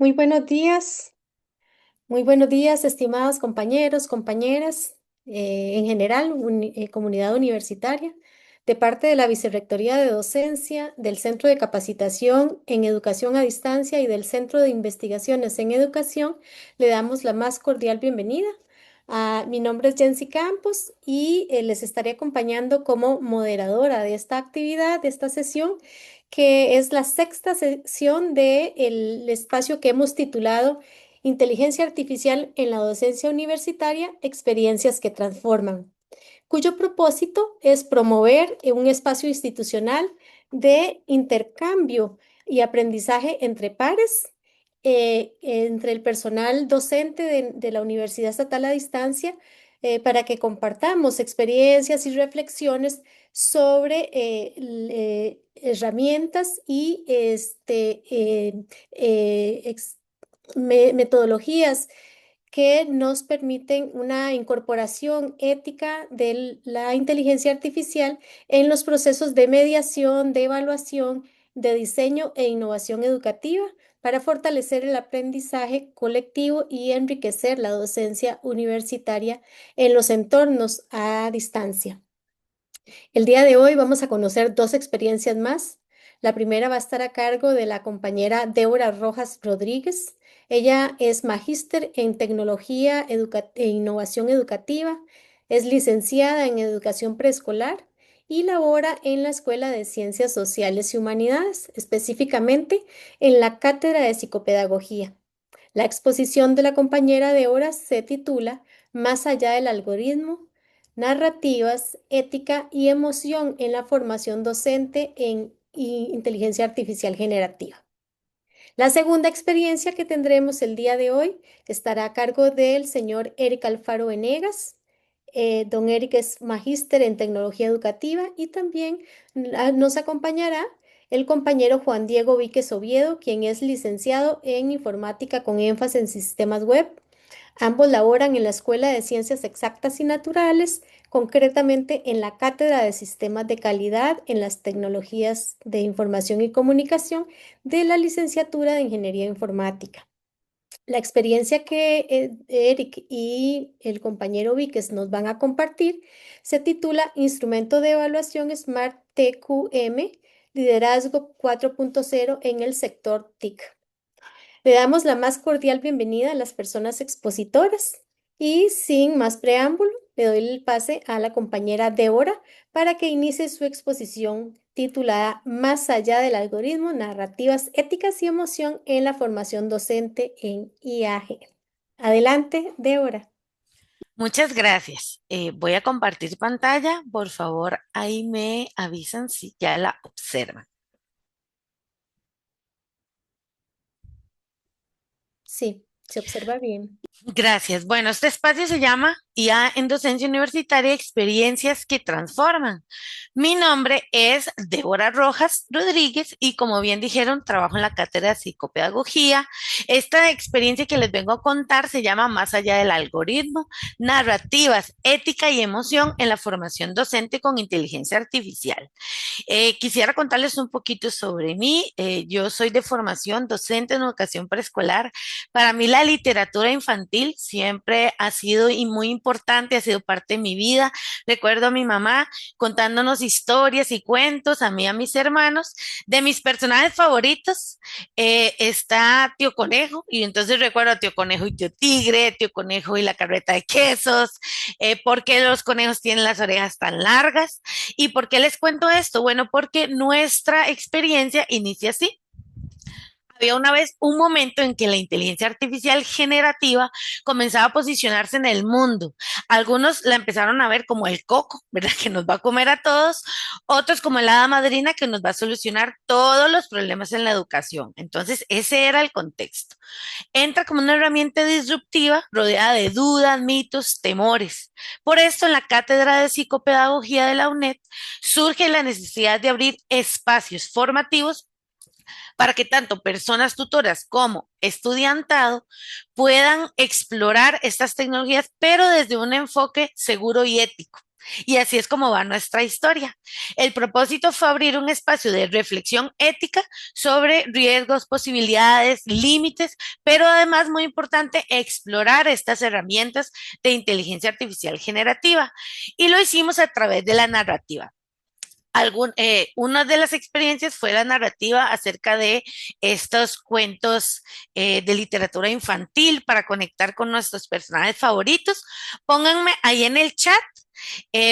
Muy buenos días, estimados compañeros, compañeras, en general, comunidad universitaria, de parte de la Vicerrectoría de Docencia, del Centro de Capacitación en Educación a Distancia y del Centro de Investigaciones en Educación, le damos la más cordial bienvenida. Mi nombre es Jency Campos y les estaré acompañando como moderadora de esta actividad, de esta sesión, que es la sexta sesión del espacio que hemos titulado Inteligencia Artificial en la Docencia Universitaria, Experiencias que Transforman, cuyo propósito es promover un espacio institucional de intercambio y aprendizaje entre pares, entre el personal docente de la Universidad Estatal a Distancia, para que compartamos experiencias y reflexiones sobre herramientas y metodologías que nos permiten una incorporación ética de la inteligencia artificial en los procesos de mediación, de evaluación, de diseño e innovación educativa para fortalecer el aprendizaje colectivo y enriquecer la docencia universitaria en los entornos a distancia. El día de hoy vamos a conocer dos experiencias más. La primera va a estar a cargo de la compañera Débora Rojas Rodríguez. Ella es magíster en tecnología e innovación educativa, es licenciada en educación preescolar y labora en la Escuela de Ciencias Sociales y Humanidades, específicamente en la Cátedra de Psicopedagogía. La exposición de la compañera Débora se titula Más allá del algoritmo, narrativas, ética y emoción en la formación docente en inteligencia artificial generativa. La segunda experiencia que tendremos el día de hoy estará a cargo del señor Eric Alfaro Venegas. Don Eric es magíster en tecnología educativa y también nos acompañará el compañero Juan Diego Víquez Oviedo, quien es licenciado en informática con énfasis en sistemas web. Ambos laboran en la Escuela de Ciencias Exactas y Naturales, concretamente en la Cátedra de Sistemas de Calidad en las Tecnologías de Información y Comunicación de la Licenciatura de Ingeniería Informática. La experiencia que Eric y el compañero Víquez nos van a compartir se titula Instrumento de Evaluación Smart TQM, Liderazgo 4.0 en el sector TIC. Le damos la más cordial bienvenida a las personas expositoras y sin más preámbulo, le doy el pase a la compañera Débora para que inicie su exposición titulada Más allá del algoritmo, narrativas éticas y emoción en la formación docente en IAG. Adelante, Débora. Muchas gracias. Voy a compartir pantalla. Por favor, ahí me avisan si ya la observan. Sí, se observa bien. Gracias. Bueno, este espacio se llama IA en Docencia Universitaria, Experiencias que Transforman. Mi nombre es Débora Rojas Rodríguez y como bien dijeron, trabajo en la cátedra de psicopedagogía. Esta experiencia que les vengo a contar se llama Más allá del algoritmo, narrativas, ética y emoción en la formación docente con inteligencia artificial. Quisiera contarles un poquito sobre mí. Yo soy de formación docente en educación preescolar. Para mí la literatura infantil siempre ha sido y muy importante, ha sido parte de mi vida. Recuerdo a mi mamá contándonos historias y cuentos, a mí y a mis hermanos. De mis personajes favoritos está Tío Conejo, y entonces recuerdo a Tío Conejo y Tío Tigre, Tío Conejo y la carreta de quesos, por qué los conejos tienen las orejas tan largas. ¿Y por qué les cuento esto? Bueno, porque nuestra experiencia inicia así. Había una vez un momento en que la inteligencia artificial generativa comenzaba a posicionarse en el mundo. Algunos la empezaron a ver como el coco, ¿verdad? Que nos va a comer a todos. Otros como el hada madrina que nos va a solucionar todos los problemas en la educación. Entonces, ese era el contexto. Entra como una herramienta disruptiva rodeada de dudas, mitos, temores. Por esto, en la Cátedra de Psicopedagogía de la UNED surge la necesidad de abrir espacios formativos para que tanto personas tutoras como estudiantado puedan explorar estas tecnologías, pero desde un enfoque seguro y ético. Y así es como va nuestra historia. El propósito fue abrir un espacio de reflexión ética sobre riesgos, posibilidades, límites, pero además, muy importante, explorar estas herramientas de inteligencia artificial generativa. Y lo hicimos a través de la narrativa. Una de las experiencias fue la narrativa acerca de estos cuentos de literatura infantil para conectar con nuestros personajes favoritos. Pónganme ahí en el chat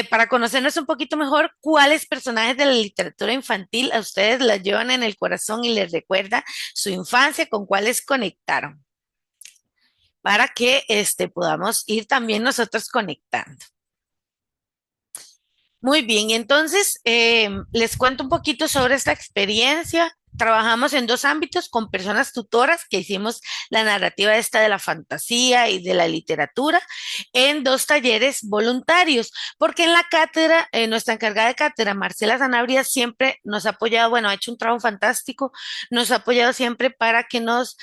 para conocernos un poquito mejor cuáles personajes de la literatura infantil a ustedes las llevan en el corazón y les recuerda su infancia, con cuáles conectaron, para que podamos ir también nosotros conectando. Muy bien, y entonces les cuento un poquito sobre esta experiencia. Trabajamos en dos ámbitos con personas tutoras que hicimos la narrativa esta de la fantasía y de la literatura en dos talleres voluntarios, porque en la cátedra, nuestra encargada de cátedra, Marcela Sanabria, siempre nos ha apoyado, bueno, ha hecho un trabajo fantástico, nos ha apoyado siempre para que nos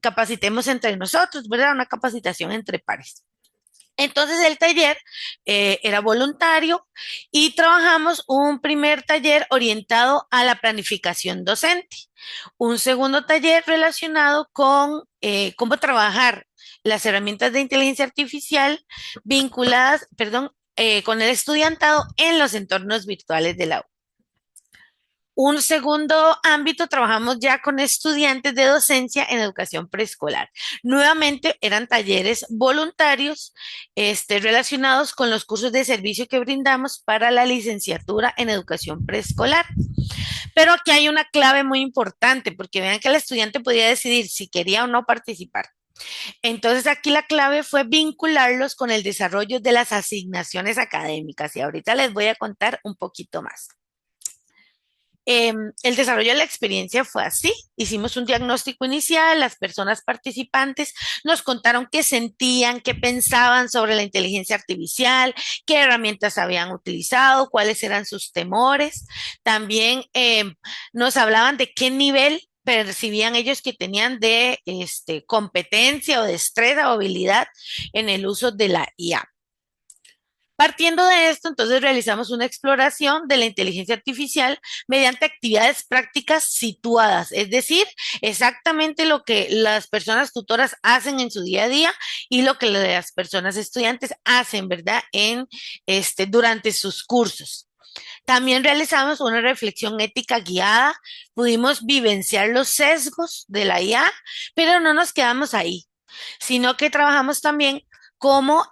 capacitemos entre nosotros, ¿verdad? Una capacitación entre pares. Entonces el taller era voluntario y trabajamos un primer taller orientado a la planificación docente, un segundo taller relacionado con cómo trabajar las herramientas de inteligencia artificial vinculadas, perdón, con el estudiantado en los entornos virtuales de la U. Un segundo ámbito, trabajamos ya con estudiantes de docencia en educación preescolar. Nuevamente eran talleres voluntarios relacionados con los cursos de servicio que brindamos para la licenciatura en educación preescolar. Pero aquí hay una clave muy importante, porque vean que el estudiante podía decidir si quería o no participar. Entonces aquí la clave fue vincularlos con el desarrollo de las asignaciones académicas y ahorita les voy a contar un poquito más. El desarrollo de la experiencia fue así. Hicimos un diagnóstico inicial, las personas participantes nos contaron qué sentían, qué pensaban sobre la inteligencia artificial, qué herramientas habían utilizado, cuáles eran sus temores. También nos hablaban de qué nivel percibían ellos que tenían de competencia o destreza o habilidad en el uso de la IA. Partiendo de esto, entonces realizamos una exploración de la inteligencia artificial mediante actividades prácticas situadas, es decir, exactamente lo que las personas tutoras hacen en su día a día y lo que las personas estudiantes hacen, ¿verdad? Durante sus cursos. También realizamos una reflexión ética guiada, pudimos vivenciar los sesgos de la IA, pero no nos quedamos ahí, sino que trabajamos también como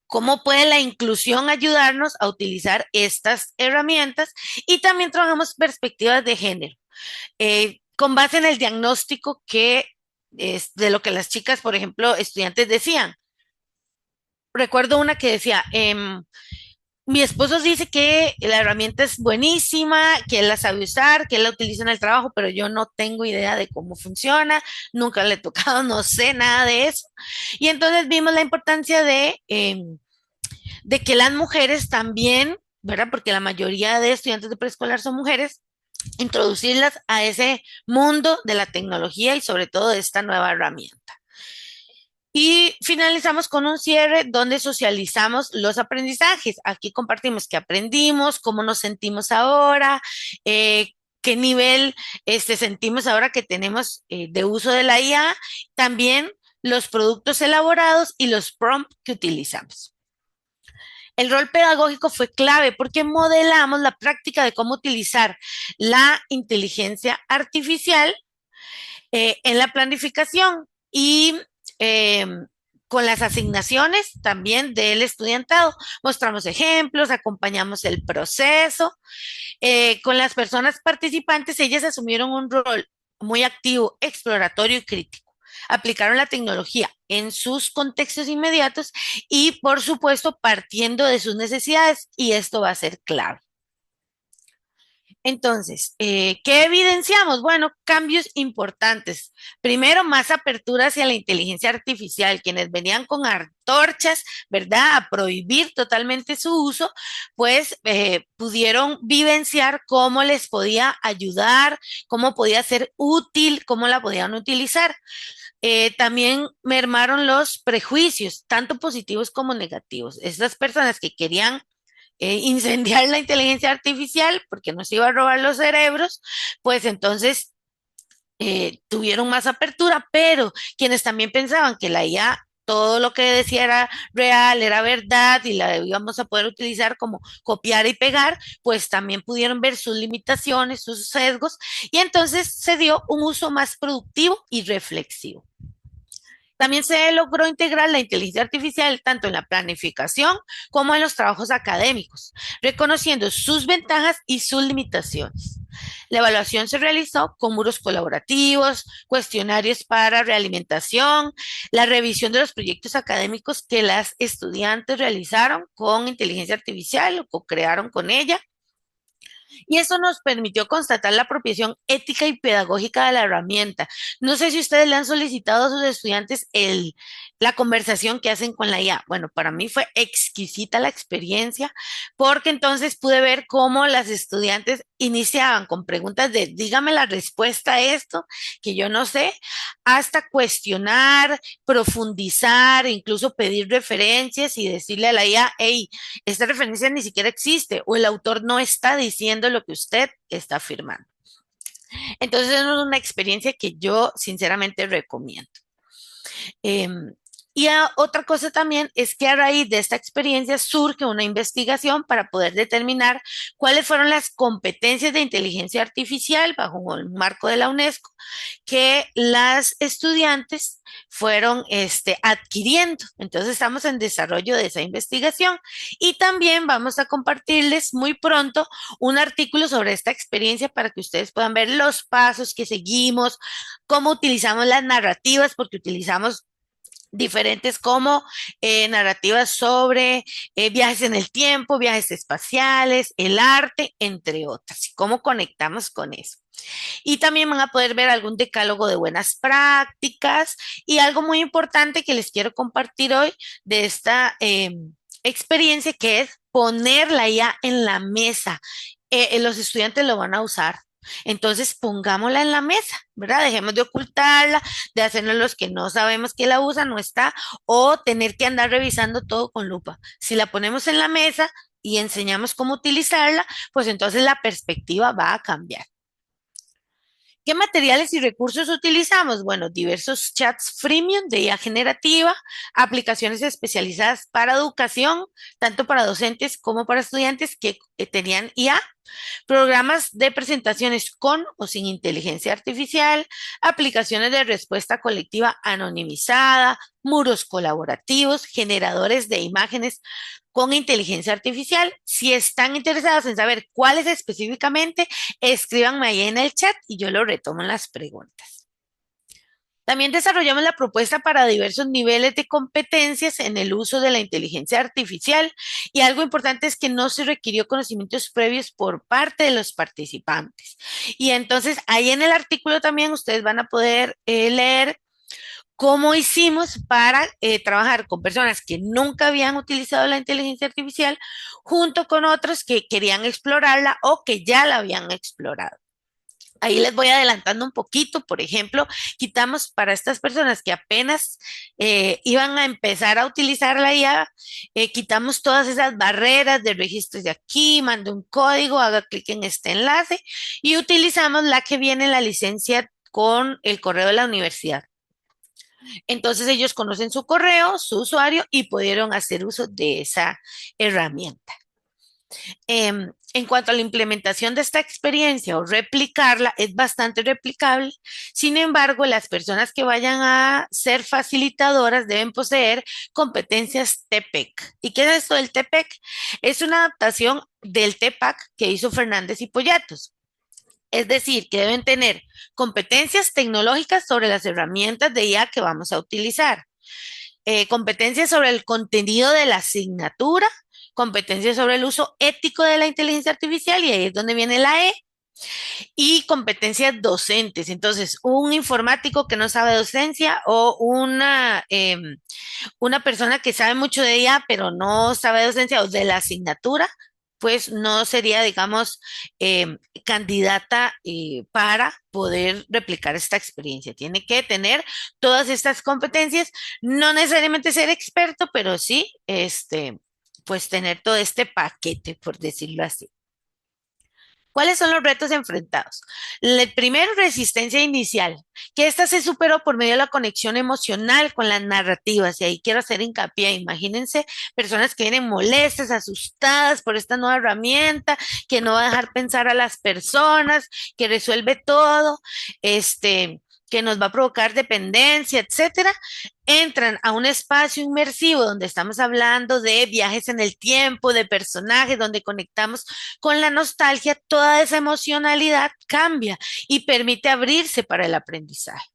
cómo puede la inclusión ayudarnos a utilizar estas herramientas y también trabajamos perspectivas de género, con base en el diagnóstico que es de lo que las chicas, por ejemplo, estudiantes decían. Recuerdo una que decía, mi esposo dice que la herramienta es buenísima, que él la sabe usar, que él la utiliza en el trabajo, pero yo no tengo idea de cómo funciona, nunca le he tocado, no sé nada de eso. Y entonces vimos la importancia de que las mujeres también, ¿verdad? Porque la mayoría de estudiantes de preescolar son mujeres, introducirlas a ese mundo de la tecnología y sobre todo de esta nueva herramienta. Y finalizamos con un cierre donde socializamos los aprendizajes. Aquí compartimos qué aprendimos, cómo nos sentimos ahora, qué nivel sentimos ahora que tenemos de uso de la IA, también los productos elaborados y los prompts que utilizamos. El rol pedagógico fue clave porque modelamos la práctica de cómo utilizar la inteligencia artificial en la planificación y eh, con las asignaciones también del estudiantado. Mostramos ejemplos, acompañamos el proceso. Con las personas participantes, ellas asumieron un rol muy activo, exploratorio y crítico. Aplicaron la tecnología en sus contextos inmediatos y, por supuesto, partiendo de sus necesidades, y esto va a ser clave. Entonces, ¿qué evidenciamos? Bueno, cambios importantes. Primero, más apertura hacia la inteligencia artificial. Quienes venían con antorchas, ¿verdad? A prohibir totalmente su uso, pues pudieron vivenciar cómo les podía ayudar, cómo podía ser útil, cómo la podían utilizar. También mermaron los prejuicios, tanto positivos como negativos. Estas personas que querían incendiar la inteligencia artificial porque nos iba a robar los cerebros, pues entonces tuvieron más apertura, pero quienes también pensaban que la IA, todo lo que decía era real, era verdad y la íbamos a poder utilizar como copiar y pegar, pues también pudieron ver sus limitaciones, sus sesgos, y entonces se dio un uso más productivo y reflexivo. También se logró integrar la inteligencia artificial tanto en la planificación como en los trabajos académicos, reconociendo sus ventajas y sus limitaciones. La evaluación se realizó con muros colaborativos, cuestionarios para realimentación, la revisión de los proyectos académicos que las estudiantes realizaron con inteligencia artificial o co-crearon con ella, y eso nos permitió constatar la apropiación ética y pedagógica de la herramienta. No sé si ustedes le han solicitado a sus estudiantes la conversación que hacen con la IA. Bueno, para mí fue exquisita la experiencia porque entonces pude ver cómo las estudiantes iniciaban con preguntas de dígame la respuesta a esto que yo no sé, hasta cuestionar, profundizar, incluso pedir referencias y decirle a la IA, hey, esta referencia ni siquiera existe o el autor no está diciendo lo que usted está afirmando. Entonces es una experiencia que yo sinceramente recomiendo. Eh, Otra cosa también es que a raíz de esta experiencia surge una investigación para poder determinar cuáles fueron las competencias de inteligencia artificial bajo el marco de la UNESCO que las estudiantes fueron adquiriendo. Entonces estamos en desarrollo de esa investigación y también vamos a compartirles muy pronto un artículo sobre esta experiencia para que ustedes puedan ver los pasos que seguimos, cómo utilizamos las narrativas, porque utilizamos diferentes como narrativas sobre viajes en el tiempo, viajes espaciales, el arte, entre otras, y cómo conectamos con eso. Y también van a poder ver algún decálogo de buenas prácticas y algo muy importante que les quiero compartir hoy de esta experiencia que es ponerla ya en la mesa. Los estudiantes lo van a usar. Entonces pongámosla en la mesa, ¿verdad? Dejemos de ocultarla, de hacernos los que no sabemos que la usa, no está, o tener que andar revisando todo con lupa. Si la ponemos en la mesa y enseñamos cómo utilizarla, pues entonces la perspectiva va a cambiar. ¿Qué materiales y recursos utilizamos? Bueno, diversos chats freemium de IA generativa, aplicaciones especializadas para educación, tanto para docentes como para estudiantes que tenían IA, programas de presentaciones con o sin inteligencia artificial, aplicaciones de respuesta colectiva anonimizada, muros colaborativos, generadores de imágenes con inteligencia artificial. Si están interesados en saber cuáles específicamente, escríbanme ahí en el chat y yo lo retomo en las preguntas. También desarrollamos la propuesta para diversos niveles de competencias en el uso de la inteligencia artificial y algo importante es que no se requirió conocimientos previos por parte de los participantes. Y entonces ahí en el artículo también ustedes van a poder leer cómo hicimos para trabajar con personas que nunca habían utilizado la inteligencia artificial junto con otros que querían explorarla o que ya la habían explorado. Ahí les voy adelantando un poquito, por ejemplo, quitamos para estas personas que apenas iban a empezar a utilizar la IA, quitamos todas esas barreras de registros de aquí, mande un código, haga clic en este enlace y utilizamos la que viene en la licencia con el correo de la universidad. Entonces ellos conocen su correo, su usuario y pudieron hacer uso de esa herramienta. En cuanto a la implementación de esta experiencia o replicarla, es bastante replicable. Sin embargo, las personas que vayan a ser facilitadoras deben poseer competencias TPEC. ¿Y qué es esto del TPEC? Es una adaptación del TPAC que hizo Fernández y Pollatos. Es decir, que deben tener competencias tecnológicas sobre las herramientas de IA que vamos a utilizar, competencias sobre el contenido de la asignatura, competencias sobre el uso ético de la inteligencia artificial, y ahí es donde viene la E, y competencias docentes. Entonces, un informático que no sabe docencia o una persona que sabe mucho de ella, pero no sabe docencia o de la asignatura, pues no sería, digamos, candidata para poder replicar esta experiencia. Tiene que tener todas estas competencias, no necesariamente ser experto, pero sí, pues tener todo este paquete, por decirlo así. ¿Cuáles son los retos enfrentados? El primero, resistencia inicial, que esta se superó por medio de la conexión emocional con las narrativas. Y ahí quiero hacer hincapié. Imagínense personas que vienen molestas, asustadas por esta nueva herramienta, que no va a dejar pensar a las personas, que resuelve todo, que nos va a provocar dependencia, etcétera, entran a un espacio inmersivo donde estamos hablando de viajes en el tiempo, de personajes, donde conectamos con la nostalgia, toda esa emocionalidad cambia y permite abrirse para el aprendizaje.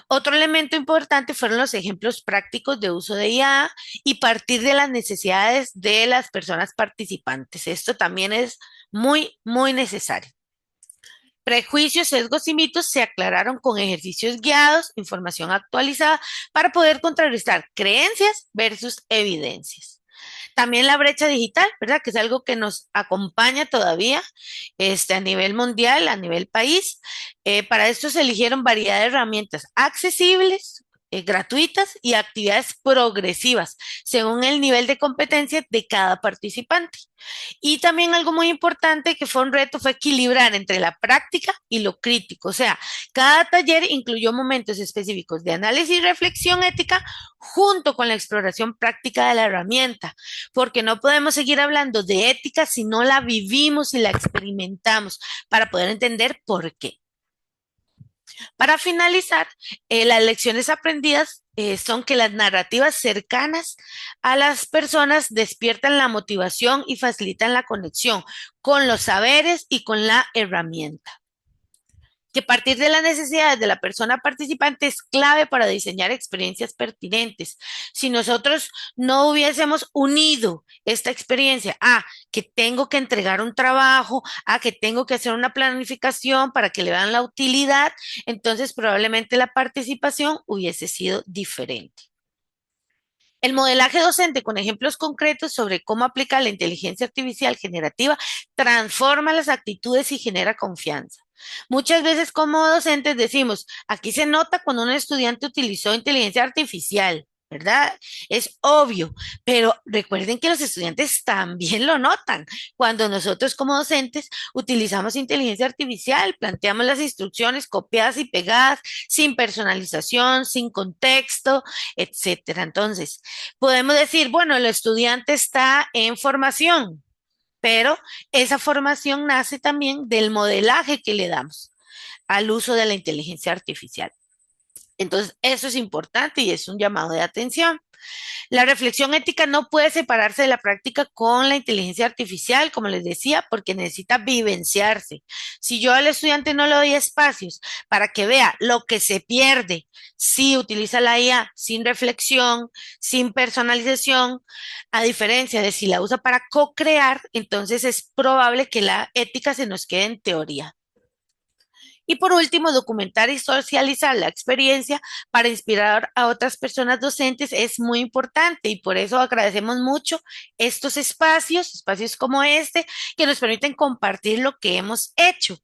Otro elemento importante fueron los ejemplos prácticos de uso de IA y partir de las necesidades de las personas participantes. Esto también es muy, muy necesario. Prejuicios, sesgos y mitos se aclararon con ejercicios guiados, información actualizada para poder contrarrestar creencias versus evidencias. También la brecha digital, ¿verdad? Que es algo que nos acompaña todavía a nivel mundial, a nivel país. Para esto se eligieron variedad de herramientas accesibles, gratuitas y actividades progresivas, según el nivel de competencia de cada participante. Y también algo muy importante que fue un reto fue equilibrar entre la práctica y lo crítico. O sea, cada taller incluyó momentos específicos de análisis y reflexión ética junto con la exploración práctica de la herramienta, porque no podemos seguir hablando de ética si no la vivimos y la experimentamos para poder entender por qué. Para finalizar, las lecciones aprendidas son que las narrativas cercanas a las personas despiertan la motivación y facilitan la conexión con los saberes y con la herramienta. Que partir de las necesidades de la persona participante es clave para diseñar experiencias pertinentes. Si nosotros no hubiésemos unido esta experiencia a que tengo que entregar un trabajo, a que tengo que hacer una planificación para que le vean la utilidad, entonces probablemente la participación hubiese sido diferente. El modelaje docente con ejemplos concretos sobre cómo aplicar la inteligencia artificial generativa transforma las actitudes y genera confianza. Muchas veces como docentes decimos, aquí se nota cuando un estudiante utilizó inteligencia artificial, ¿verdad? Es obvio, pero recuerden que los estudiantes también lo notan. Cuando nosotros como docentes utilizamos inteligencia artificial, planteamos las instrucciones copiadas y pegadas, sin personalización, sin contexto, etcétera. Entonces, podemos decir, bueno, el estudiante está en formación, pero esa formación nace también del modelaje que le damos al uso de la inteligencia artificial. Entonces, eso es importante y es un llamado de atención. La reflexión ética no puede separarse de la práctica con la inteligencia artificial, como les decía, porque necesita vivenciarse. Si yo al estudiante no le doy espacios para que vea lo que se pierde si utiliza la IA sin reflexión, sin personalización, a diferencia de si la usa para co-crear, entonces es probable que la ética se nos quede en teoría. Y por último, documentar y socializar la experiencia para inspirar a otras personas docentes es muy importante y por eso agradecemos mucho estos espacios, espacios como este, que nos permiten compartir lo que hemos hecho.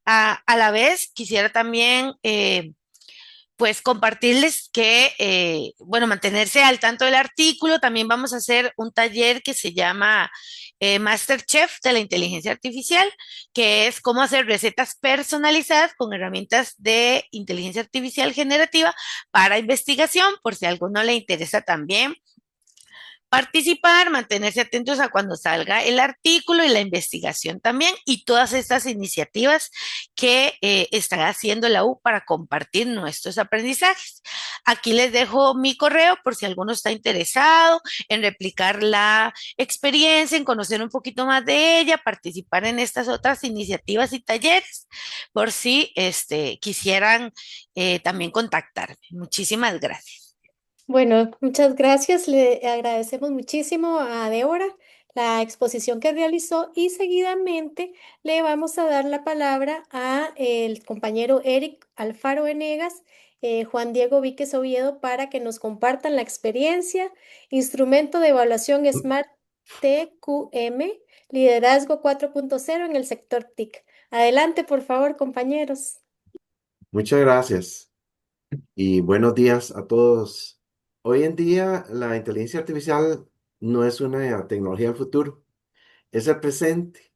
A la vez, quisiera también pues compartirles que, bueno, mantenerse al tanto del artículo. También vamos a hacer un taller que se llama MasterChef de la inteligencia artificial, que es cómo hacer recetas personalizadas con herramientas de inteligencia artificial generativa para investigación, por si a alguno le interesa también participar, mantenerse atentos a cuando salga el artículo y la investigación también y todas estas iniciativas que está haciendo la U para compartir nuestros aprendizajes. Aquí les dejo mi correo por si alguno está interesado en replicar la experiencia, en conocer un poquito más de ella, participar en estas otras iniciativas y talleres, por si quisieran también contactarme. Muchísimas gracias. Bueno, muchas gracias. Le agradecemos muchísimo a Débora la exposición que realizó y seguidamente le vamos a dar la palabra a el compañero Eric Alfaro Venegas, Juan Diego Víquez Oviedo para que nos compartan la experiencia, instrumento de evaluación Smart TQM, liderazgo 4.0 en el sector TIC. Adelante, por favor, compañeros. Muchas gracias y buenos días a todos. Hoy en día la inteligencia artificial no es una tecnología del futuro, es el presente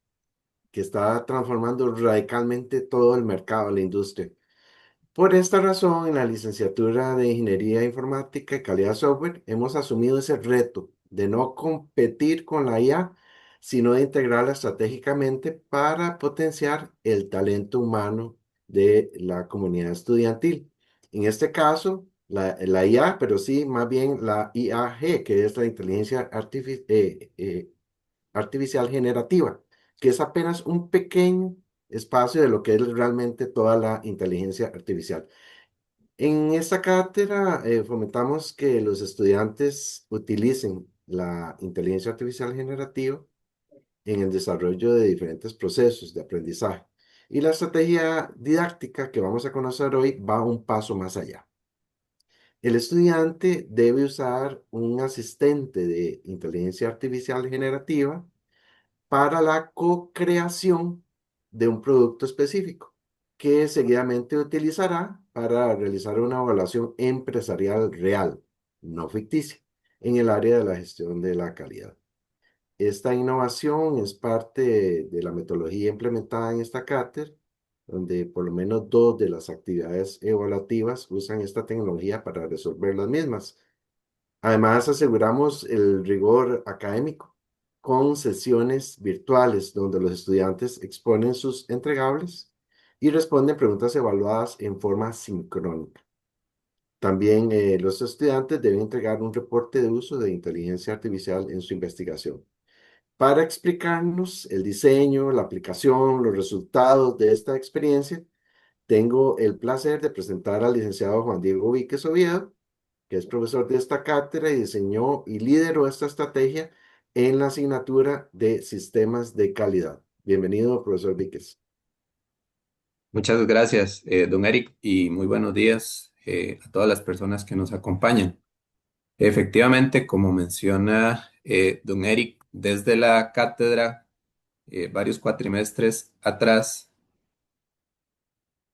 que está transformando radicalmente todo el mercado, la industria. Por esta razón, en la licenciatura de Ingeniería Informática y Calidad de Software, hemos asumido ese reto de no competir con la IA, sino de integrarla estratégicamente para potenciar el talento humano de la comunidad estudiantil. En este caso, la IA, pero sí, más bien la IAG, que es la inteligencia artificial generativa, que es apenas un pequeño espacio de lo que es realmente toda la inteligencia artificial. En esta cátedra fomentamos que los estudiantes utilicen la inteligencia artificial generativa en el desarrollo de diferentes procesos de aprendizaje. Y la estrategia didáctica que vamos a conocer hoy va un paso más allá. El estudiante debe usar un asistente de inteligencia artificial generativa para la co-creación de un producto específico que seguidamente utilizará para realizar una evaluación empresarial real, no ficticia, en el área de la gestión de la calidad. Esta innovación es parte de la metodología implementada en esta cátedra, donde por lo menos dos de las actividades evaluativas usan esta tecnología para resolver las mismas. Además, aseguramos el rigor académico con sesiones virtuales donde los estudiantes exponen sus entregables y responden preguntas evaluadas en forma sincrónica. También los estudiantes deben entregar un reporte de uso de inteligencia artificial en su investigación. Para explicarnos el diseño, la aplicación, los resultados de esta experiencia, tengo el placer de presentar al licenciado Juan Diego Víquez Oviedo, que es profesor de esta cátedra y diseñó y lideró esta estrategia en la asignatura de sistemas de calidad. Bienvenido, profesor Víquez. Muchas gracias, don Eric, y muy buenos días a todas las personas que nos acompañan. Efectivamente, como menciona don Eric, desde la cátedra, varios cuatrimestres atrás,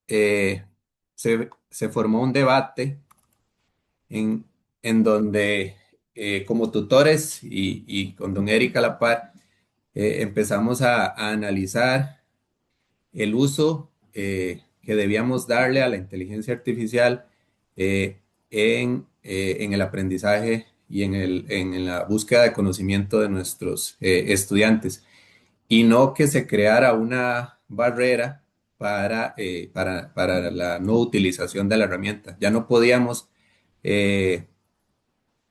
se formó un debate en, en donde, como tutores y con don Eric a la par, empezamos a analizar el uso que debíamos darle a la inteligencia artificial en el aprendizaje y en la búsqueda de conocimiento de nuestros estudiantes, y no que se creara una barrera para la no utilización de la herramienta. Ya no podíamos eh,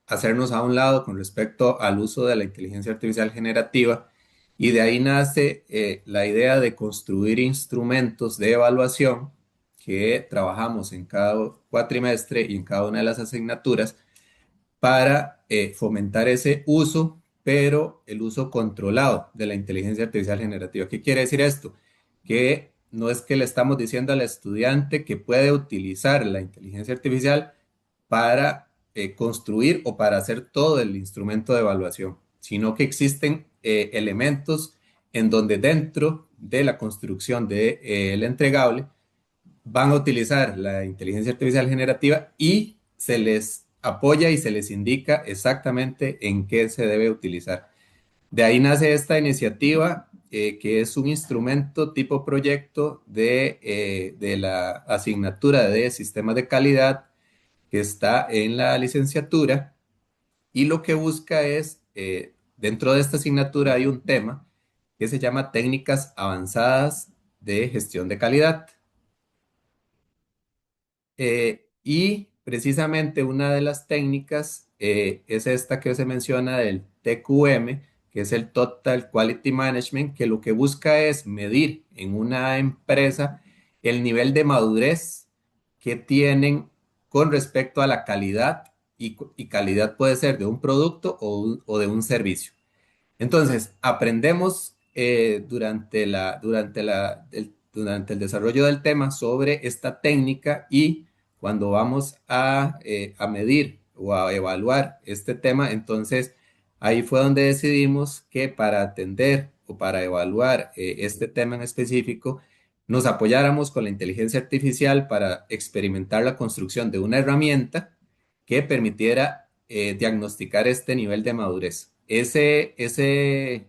hacernos a un lado con respecto al uso de la inteligencia artificial generativa, y de ahí nace la idea de construir instrumentos de evaluación que trabajamos en cada cuatrimestre y en cada una de las asignaturas para fomentar ese uso, pero el uso controlado de la inteligencia artificial generativa. ¿Qué quiere decir esto? Que no es que le estamos diciendo al estudiante que puede utilizar la inteligencia artificial para construir o para hacer todo el instrumento de evaluación, sino que existen elementos en donde dentro de la construcción del entregable van a utilizar la inteligencia artificial generativa y se les apoya y se les indica exactamente en qué se debe utilizar. De ahí nace esta iniciativa, que es un instrumento tipo proyecto de la asignatura de sistemas de calidad que está en la licenciatura, y lo que busca es, dentro de esta asignatura hay un tema que se llama técnicas avanzadas de gestión de calidad. Y precisamente una de las técnicas es esta que se menciona del TQM, que es el Total Quality Management, que lo que busca es medir en una empresa el nivel de madurez que tienen con respecto a la calidad, y calidad puede ser de un producto o de un servicio. Entonces, aprendemos durante el desarrollo del tema sobre esta técnica y cuando vamos a medir o a evaluar este tema, entonces ahí fue donde decidimos que para atender o para evaluar este tema en específico, nos apoyáramos con la inteligencia artificial para experimentar la construcción de una herramienta que permitiera diagnosticar este nivel de madurez. Ese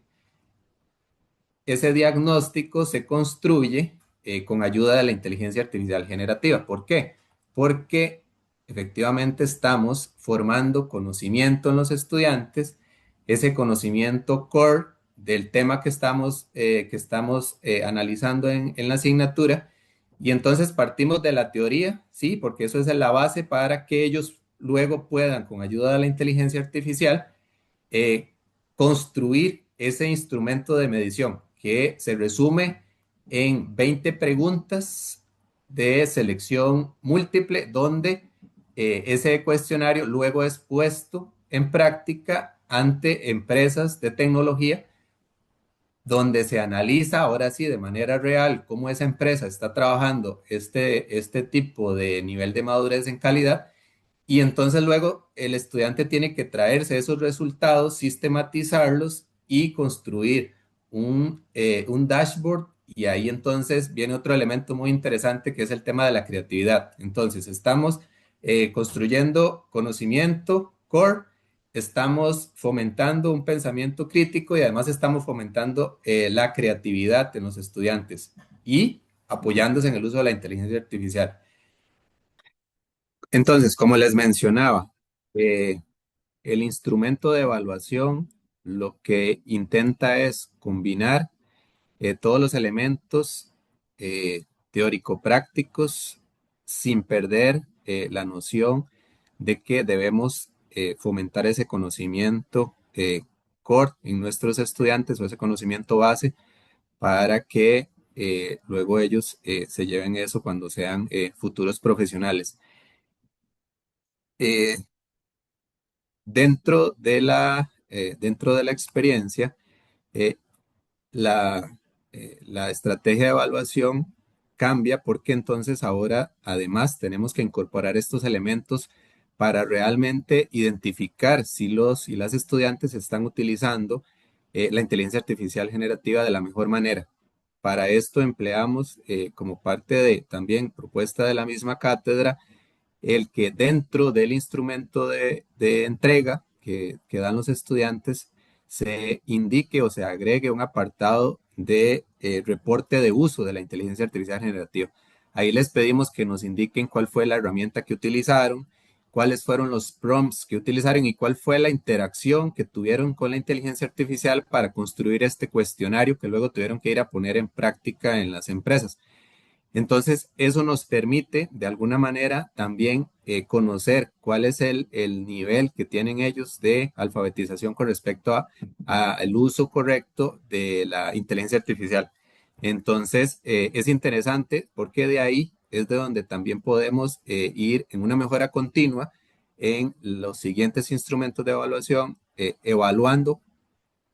diagnóstico se construye con ayuda de la inteligencia artificial generativa. ¿Por qué? Porque efectivamente estamos formando conocimiento en los estudiantes, ese conocimiento core del tema que estamos analizando en la asignatura, y entonces partimos de la teoría, ¿sí? Porque eso es la base para que ellos luego puedan, con ayuda de la inteligencia artificial, eh, construir ese instrumento de medición que se resume en 20 preguntas de selección múltiple, donde ese cuestionario luego es puesto en práctica ante empresas de tecnología, donde se analiza ahora sí de manera real cómo esa empresa está trabajando este tipo de nivel de madurez en calidad, y entonces luego el estudiante tiene que traerse esos resultados, sistematizarlos y construir un dashboard. Y ahí entonces viene otro elemento muy interesante que es el tema de la creatividad. Entonces estamos construyendo conocimiento core, estamos fomentando un pensamiento crítico y además estamos fomentando la creatividad en los estudiantes y apoyándose en el uso de la inteligencia artificial. Entonces, como les mencionaba, eh, el instrumento de evaluación lo que intenta es combinar todos los elementos teórico-prácticos sin perder la noción de que debemos fomentar ese conocimiento core en nuestros estudiantes o ese conocimiento base para que luego ellos se lleven eso cuando sean futuros profesionales. Eh, dentro de la experiencia, eh, la estrategia de evaluación cambia porque entonces ahora además tenemos que incorporar estos elementos para realmente identificar si los y las estudiantes están utilizando la inteligencia artificial generativa de la mejor manera. Para esto empleamos, como parte de también propuesta de la misma cátedra, el que dentro del instrumento de entrega que dan los estudiantes se indique o se agregue un apartado de reporte de uso de la inteligencia artificial generativa. Ahí les pedimos que nos indiquen cuál fue la herramienta que utilizaron, cuáles fueron los prompts que utilizaron y cuál fue la interacción que tuvieron con la inteligencia artificial para construir este cuestionario que luego tuvieron que ir a poner en práctica en las empresas. Entonces, eso nos permite de alguna manera también conocer cuál es el nivel que tienen ellos de alfabetización con respecto al uso correcto de la inteligencia artificial. Entonces, es interesante porque de ahí es de donde también podemos ir en una mejora continua en los siguientes instrumentos de evaluación, evaluando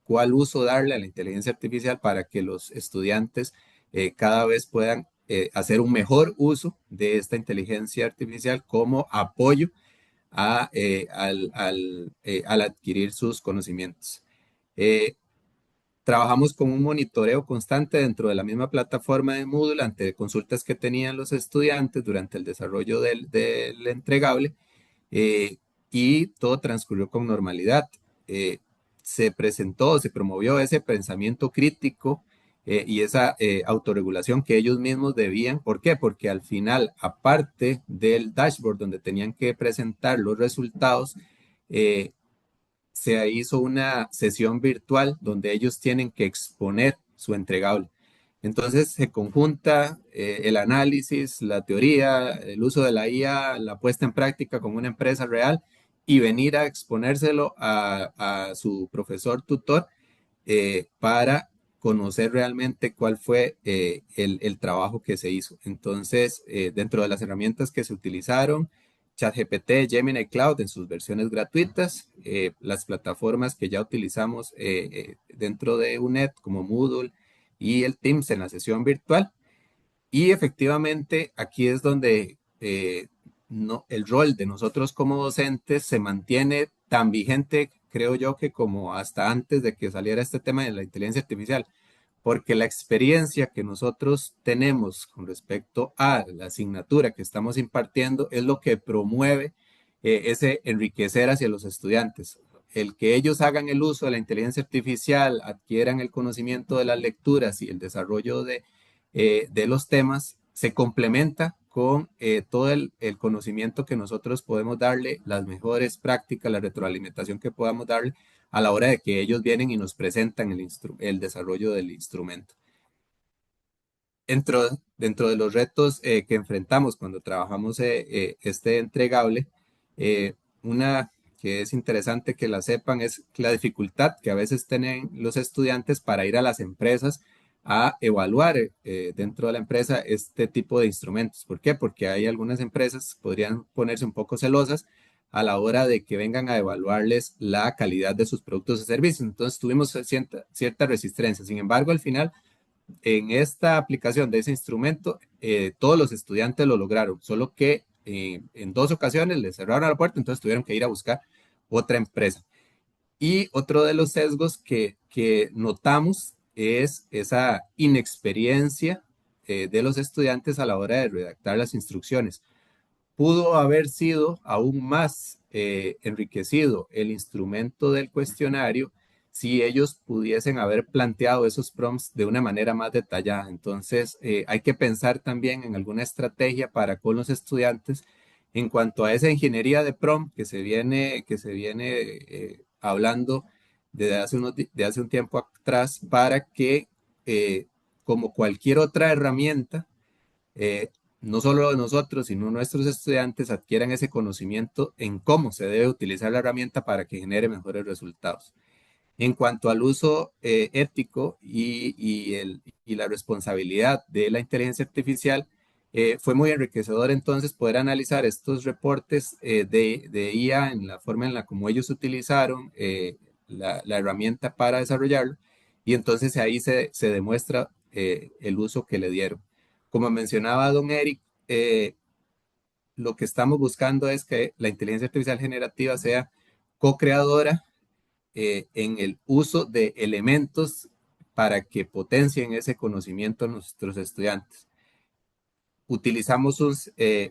cuál uso darle a la inteligencia artificial para que los estudiantes cada vez puedan hacer un mejor uso de esta inteligencia artificial como apoyo al adquirir sus conocimientos. Eh, Trabajamos con un monitoreo constante dentro de la misma plataforma de Moodle ante consultas que tenían los estudiantes durante el desarrollo del entregable, eh, y todo transcurrió con normalidad. Eh, se promovió ese pensamiento crítico y esa autorregulación que ellos mismos debían. ¿Por qué? Porque al final, aparte del dashboard donde tenían que presentar los resultados, eh, se hizo una sesión virtual donde ellos tienen que exponer su entregable. Entonces se conjunta el análisis, la teoría, el uso de la IA, la puesta en práctica con una empresa real y venir a exponérselo a su profesor tutor para conocer realmente cuál fue el trabajo que se hizo. Entonces, dentro de las herramientas que se utilizaron, ChatGPT, Gemini Cloud en sus versiones gratuitas, las plataformas que ya utilizamos dentro de UNED, como Moodle y el Teams en la sesión virtual. Y efectivamente aquí es donde el rol de nosotros como docentes se mantiene tan vigente, creo yo, que como hasta antes de que saliera este tema de la inteligencia artificial, porque la experiencia que nosotros tenemos con respecto a la asignatura que estamos impartiendo es lo que promueve ese enriquecer hacia los estudiantes. El que ellos hagan el uso de la inteligencia artificial, adquieran el conocimiento de las lecturas y el desarrollo de los temas, se complementa con todo el conocimiento que nosotros podemos darle, las mejores prácticas, la retroalimentación que podamos darle a la hora de que ellos vienen y nos presentan el desarrollo del instrumento. Dentro de los retos que enfrentamos cuando trabajamos este entregable, una que es interesante que la sepan es la dificultad que a veces tienen los estudiantes para ir a las empresas a evaluar dentro de la empresa este tipo de instrumentos. ¿Por qué? Porque hay algunas empresas que podrían ponerse un poco celosas a la hora de que vengan a evaluarles la calidad de sus productos y servicios. Entonces tuvimos cierta resistencia. Sin embargo, al final, en esta aplicación de ese instrumento, todos los estudiantes lo lograron, solo que en 2 ocasiones les cerraron la puerta, entonces tuvieron que ir a buscar otra empresa. Y otro de los sesgos que notamos es esa inexperiencia de los estudiantes a la hora de redactar las instrucciones. Pudo haber sido aún más enriquecido el instrumento del cuestionario si ellos pudiesen haber planteado esos prompts de una manera más detallada. Entonces, hay que pensar también en alguna estrategia para con los estudiantes en cuanto a esa ingeniería de prompt que se viene hablando de hace un tiempo atrás, para que, como cualquier otra herramienta, eh, no solo nosotros, sino nuestros estudiantes adquieran ese conocimiento en cómo se debe utilizar la herramienta para que genere mejores resultados. En cuanto al uso ético y la responsabilidad de la inteligencia artificial, fue muy enriquecedor entonces poder analizar estos reportes de IA en la forma en la como ellos utilizaron la herramienta para desarrollarlo, y entonces ahí se demuestra el uso que le dieron. Como mencionaba don Eric, lo que estamos buscando es que la inteligencia artificial generativa sea co-creadora en el uso de elementos para que potencien ese conocimiento a nuestros estudiantes. Utilizamos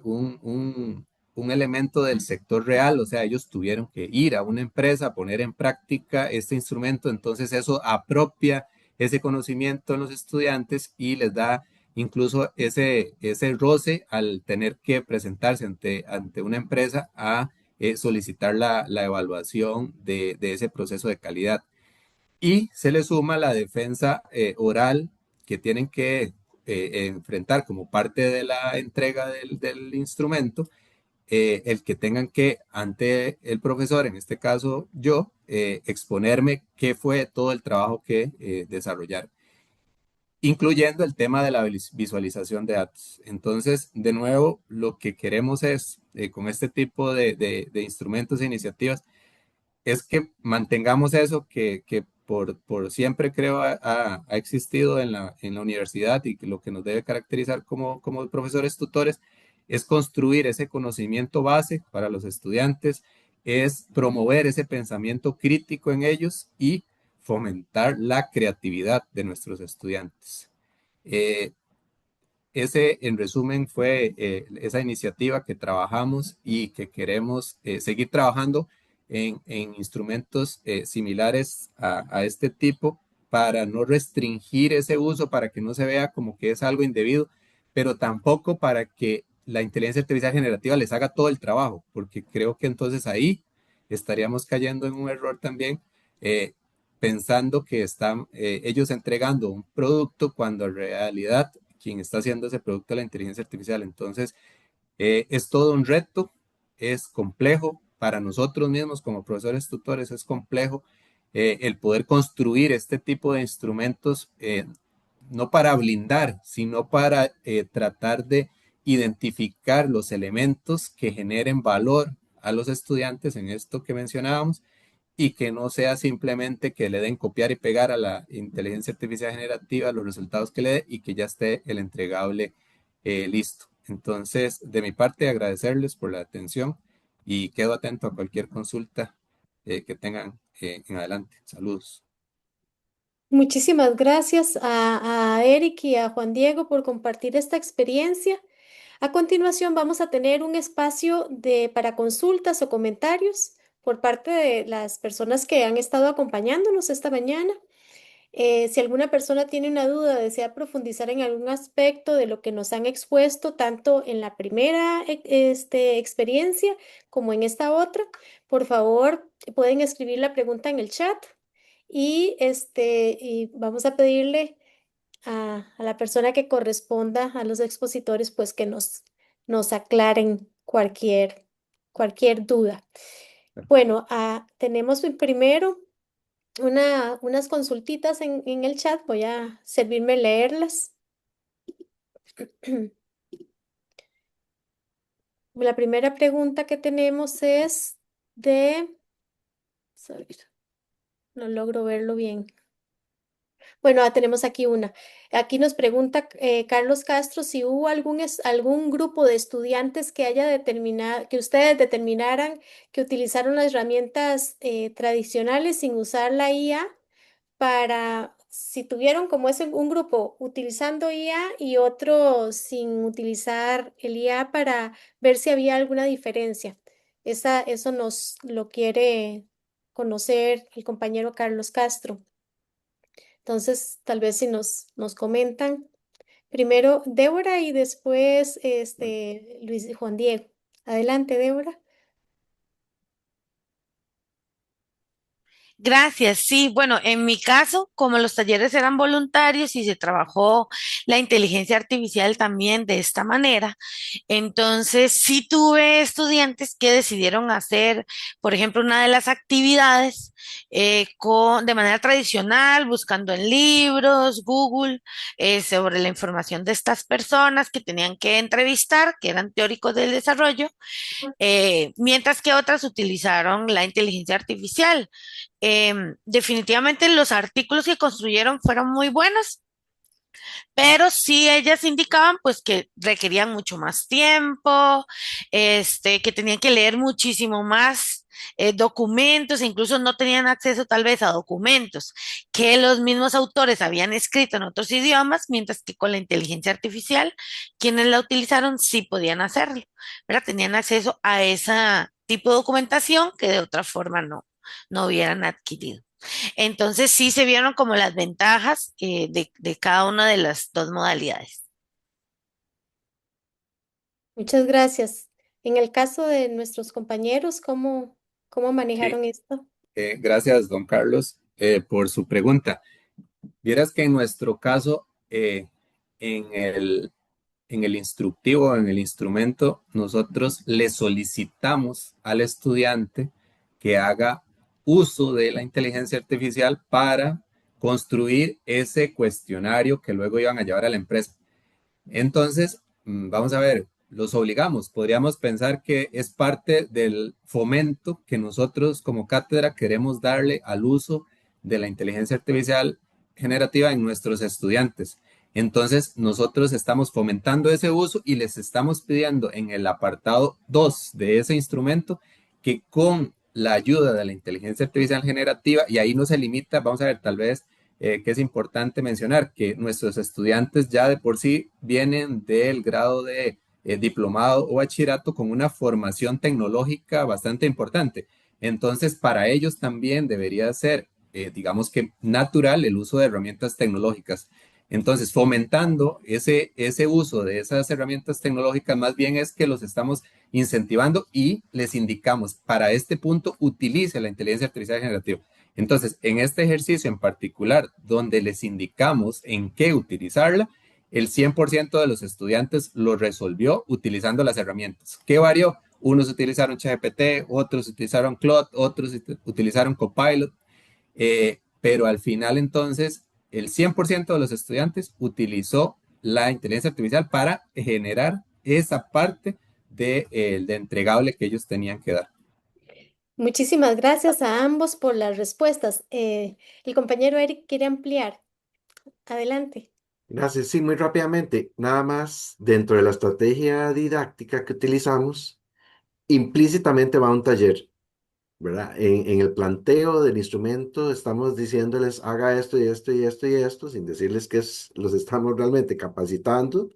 un elemento del sector real, o sea, ellos tuvieron que ir a una empresa a poner en práctica este instrumento, entonces eso apropia ese conocimiento en los estudiantes y les da incluso ese roce al tener que presentarse ante una empresa a solicitar la evaluación de ese proceso de calidad. Y se le suma la defensa oral que tienen que enfrentar como parte de la entrega del instrumento, el que tengan que, ante el profesor, en este caso yo, exponerme qué fue todo el trabajo que desarrollaron, incluyendo el tema de la visualización de datos. Entonces, de nuevo, lo que queremos es, con este tipo de instrumentos e iniciativas, es que mantengamos eso que por siempre creo ha existido en la universidad, y que lo que nos debe caracterizar como profesores tutores es construir ese conocimiento base para los estudiantes, es promover ese pensamiento crítico en ellos y fomentar la creatividad de nuestros estudiantes. Eh, Ese, en resumen, fue esa iniciativa que trabajamos y que queremos seguir trabajando en instrumentos similares a este tipo, para no restringir ese uso, para que no se vea como que es algo indebido, pero tampoco para que la inteligencia artificial generativa les haga todo el trabajo, porque creo que entonces ahí estaríamos cayendo en un error también, eh, pensando que están ellos entregando un producto cuando en realidad quien está haciendo ese producto es la inteligencia artificial. Entonces, es todo un reto, es complejo para nosotros mismos como profesores tutores, es complejo el poder construir este tipo de instrumentos, no para blindar, sino para tratar de identificar los elementos que generen valor a los estudiantes en esto que mencionábamos, y que no sea simplemente que le den copiar y pegar a la inteligencia artificial generativa los resultados que le dé y que ya esté el entregable listo. Entonces, de mi parte, agradecerles por la atención y quedo atento a cualquier consulta que tengan en adelante. Saludos. Muchísimas gracias a Eric y a Juan Diego por compartir esta experiencia. A continuación vamos a tener un espacio para consultas o comentarios por parte de las personas que han estado acompañándonos esta mañana. Si alguna persona tiene una duda, desea profundizar en algún aspecto de lo que nos han expuesto, tanto en la primera experiencia como en esta otra, por favor, pueden escribir la pregunta en el chat y vamos a pedirle a la persona que corresponda a los expositores, pues que nos aclaren cualquier duda. Bueno, tenemos primero unas consultitas en el chat. Voy a servirme leerlas. La primera pregunta que tenemos es a ver, no logro verlo bien. Bueno, tenemos aquí una. Aquí nos pregunta Carlos Castro si hubo algún grupo de estudiantes que que ustedes determinaran que utilizaron las herramientas tradicionales sin usar la IA si tuvieron como un grupo utilizando IA y otro sin utilizar el IA para ver si había alguna diferencia. Eso nos lo quiere conocer el compañero Carlos Castro. Entonces, tal vez si nos comentan, primero Débora y después Luis Juan Diego. Adelante, Débora. Gracias. Sí, bueno, en mi caso, como los talleres eran voluntarios y se trabajó la inteligencia artificial también de esta manera, entonces sí tuve estudiantes que decidieron hacer, por ejemplo, una de las actividades de manera tradicional, buscando en libros, Google, sobre la información de estas personas que tenían que entrevistar, que eran teóricos del desarrollo, mientras que otras utilizaron la inteligencia artificial. Definitivamente los artículos que construyeron fueron muy buenos, pero sí ellas indicaban pues que requerían mucho más tiempo, que tenían que leer muchísimo más documentos, e incluso no tenían acceso tal vez a documentos que los mismos autores habían escrito en otros idiomas, mientras que con la inteligencia artificial, quienes la utilizaron sí podían hacerlo, ¿verdad? Tenían acceso a ese tipo de documentación que de otra forma no hubieran adquirido. Entonces sí se vieron como las ventajas de cada una de las dos modalidades. Muchas gracias. En el caso de nuestros compañeros, ¿cómo Sí, manejaron esto? gracias, don Carlos, por su pregunta. Vieras que en nuestro caso, en en el instructivo, en el instrumento, nosotros le solicitamos al estudiante que haga uso de la inteligencia artificial para construir ese cuestionario que luego iban a llevar a la empresa. Entonces, vamos a ver, los obligamos. Podríamos pensar que es parte del fomento que nosotros como cátedra queremos darle al uso de la inteligencia artificial generativa en nuestros estudiantes. Entonces, nosotros estamos fomentando ese uso y les estamos pidiendo en el apartado 2 de ese instrumento que con la ayuda de la inteligencia artificial generativa, y ahí no se limita, vamos a ver, tal vez que es importante mencionar que nuestros estudiantes ya de por sí vienen del grado de diplomado o bachillerato con una formación tecnológica bastante importante. Entonces, para ellos también debería ser, digamos que natural el uso de herramientas tecnológicas. Entonces, fomentando ese uso de esas herramientas tecnológicas, más bien es que los estamos incentivando y les indicamos, para este punto, utilice la inteligencia artificial generativa. Entonces, en este ejercicio en particular, donde les indicamos en qué utilizarla, el 100% de los estudiantes lo resolvió utilizando las herramientas. ¿Qué varió? Unos utilizaron ChatGPT, otros utilizaron Claude, otros utilizaron Copilot, pero al final entonces el 100% de los estudiantes utilizó la inteligencia artificial para generar esa parte de entregable que ellos tenían que dar. Muchísimas gracias a ambos por las respuestas. El compañero Eric quiere ampliar. Adelante. Gracias. Sí, muy rápidamente. Nada más dentro de la estrategia didáctica que utilizamos, implícitamente va un taller. ¿Verdad? En el planteo del instrumento estamos diciéndoles haga esto y esto y esto y esto, sin decirles que los estamos realmente capacitando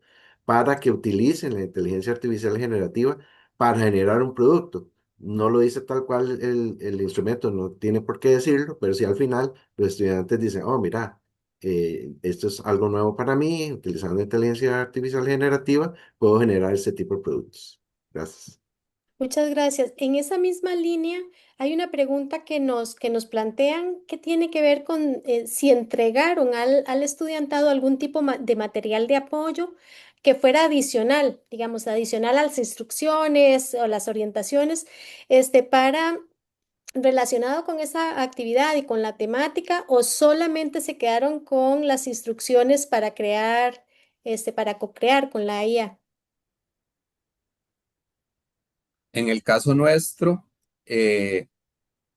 para que utilicen la inteligencia artificial generativa para generar un producto. No lo dice tal cual el instrumento, no tiene por qué decirlo, pero si al final los estudiantes dicen, oh, mira, esto es algo nuevo para mí, utilizando inteligencia artificial generativa, puedo generar este tipo de productos. Gracias. Muchas gracias. En esa misma línea hay una pregunta que nos plantean que tiene que ver con si entregaron al estudiantado algún tipo de material de apoyo que fuera adicional, digamos, adicional a las instrucciones o las orientaciones, para relacionado con esa actividad y con la temática, o solamente se quedaron con las instrucciones para crear, para co-crear con la IA. En el caso nuestro, eh,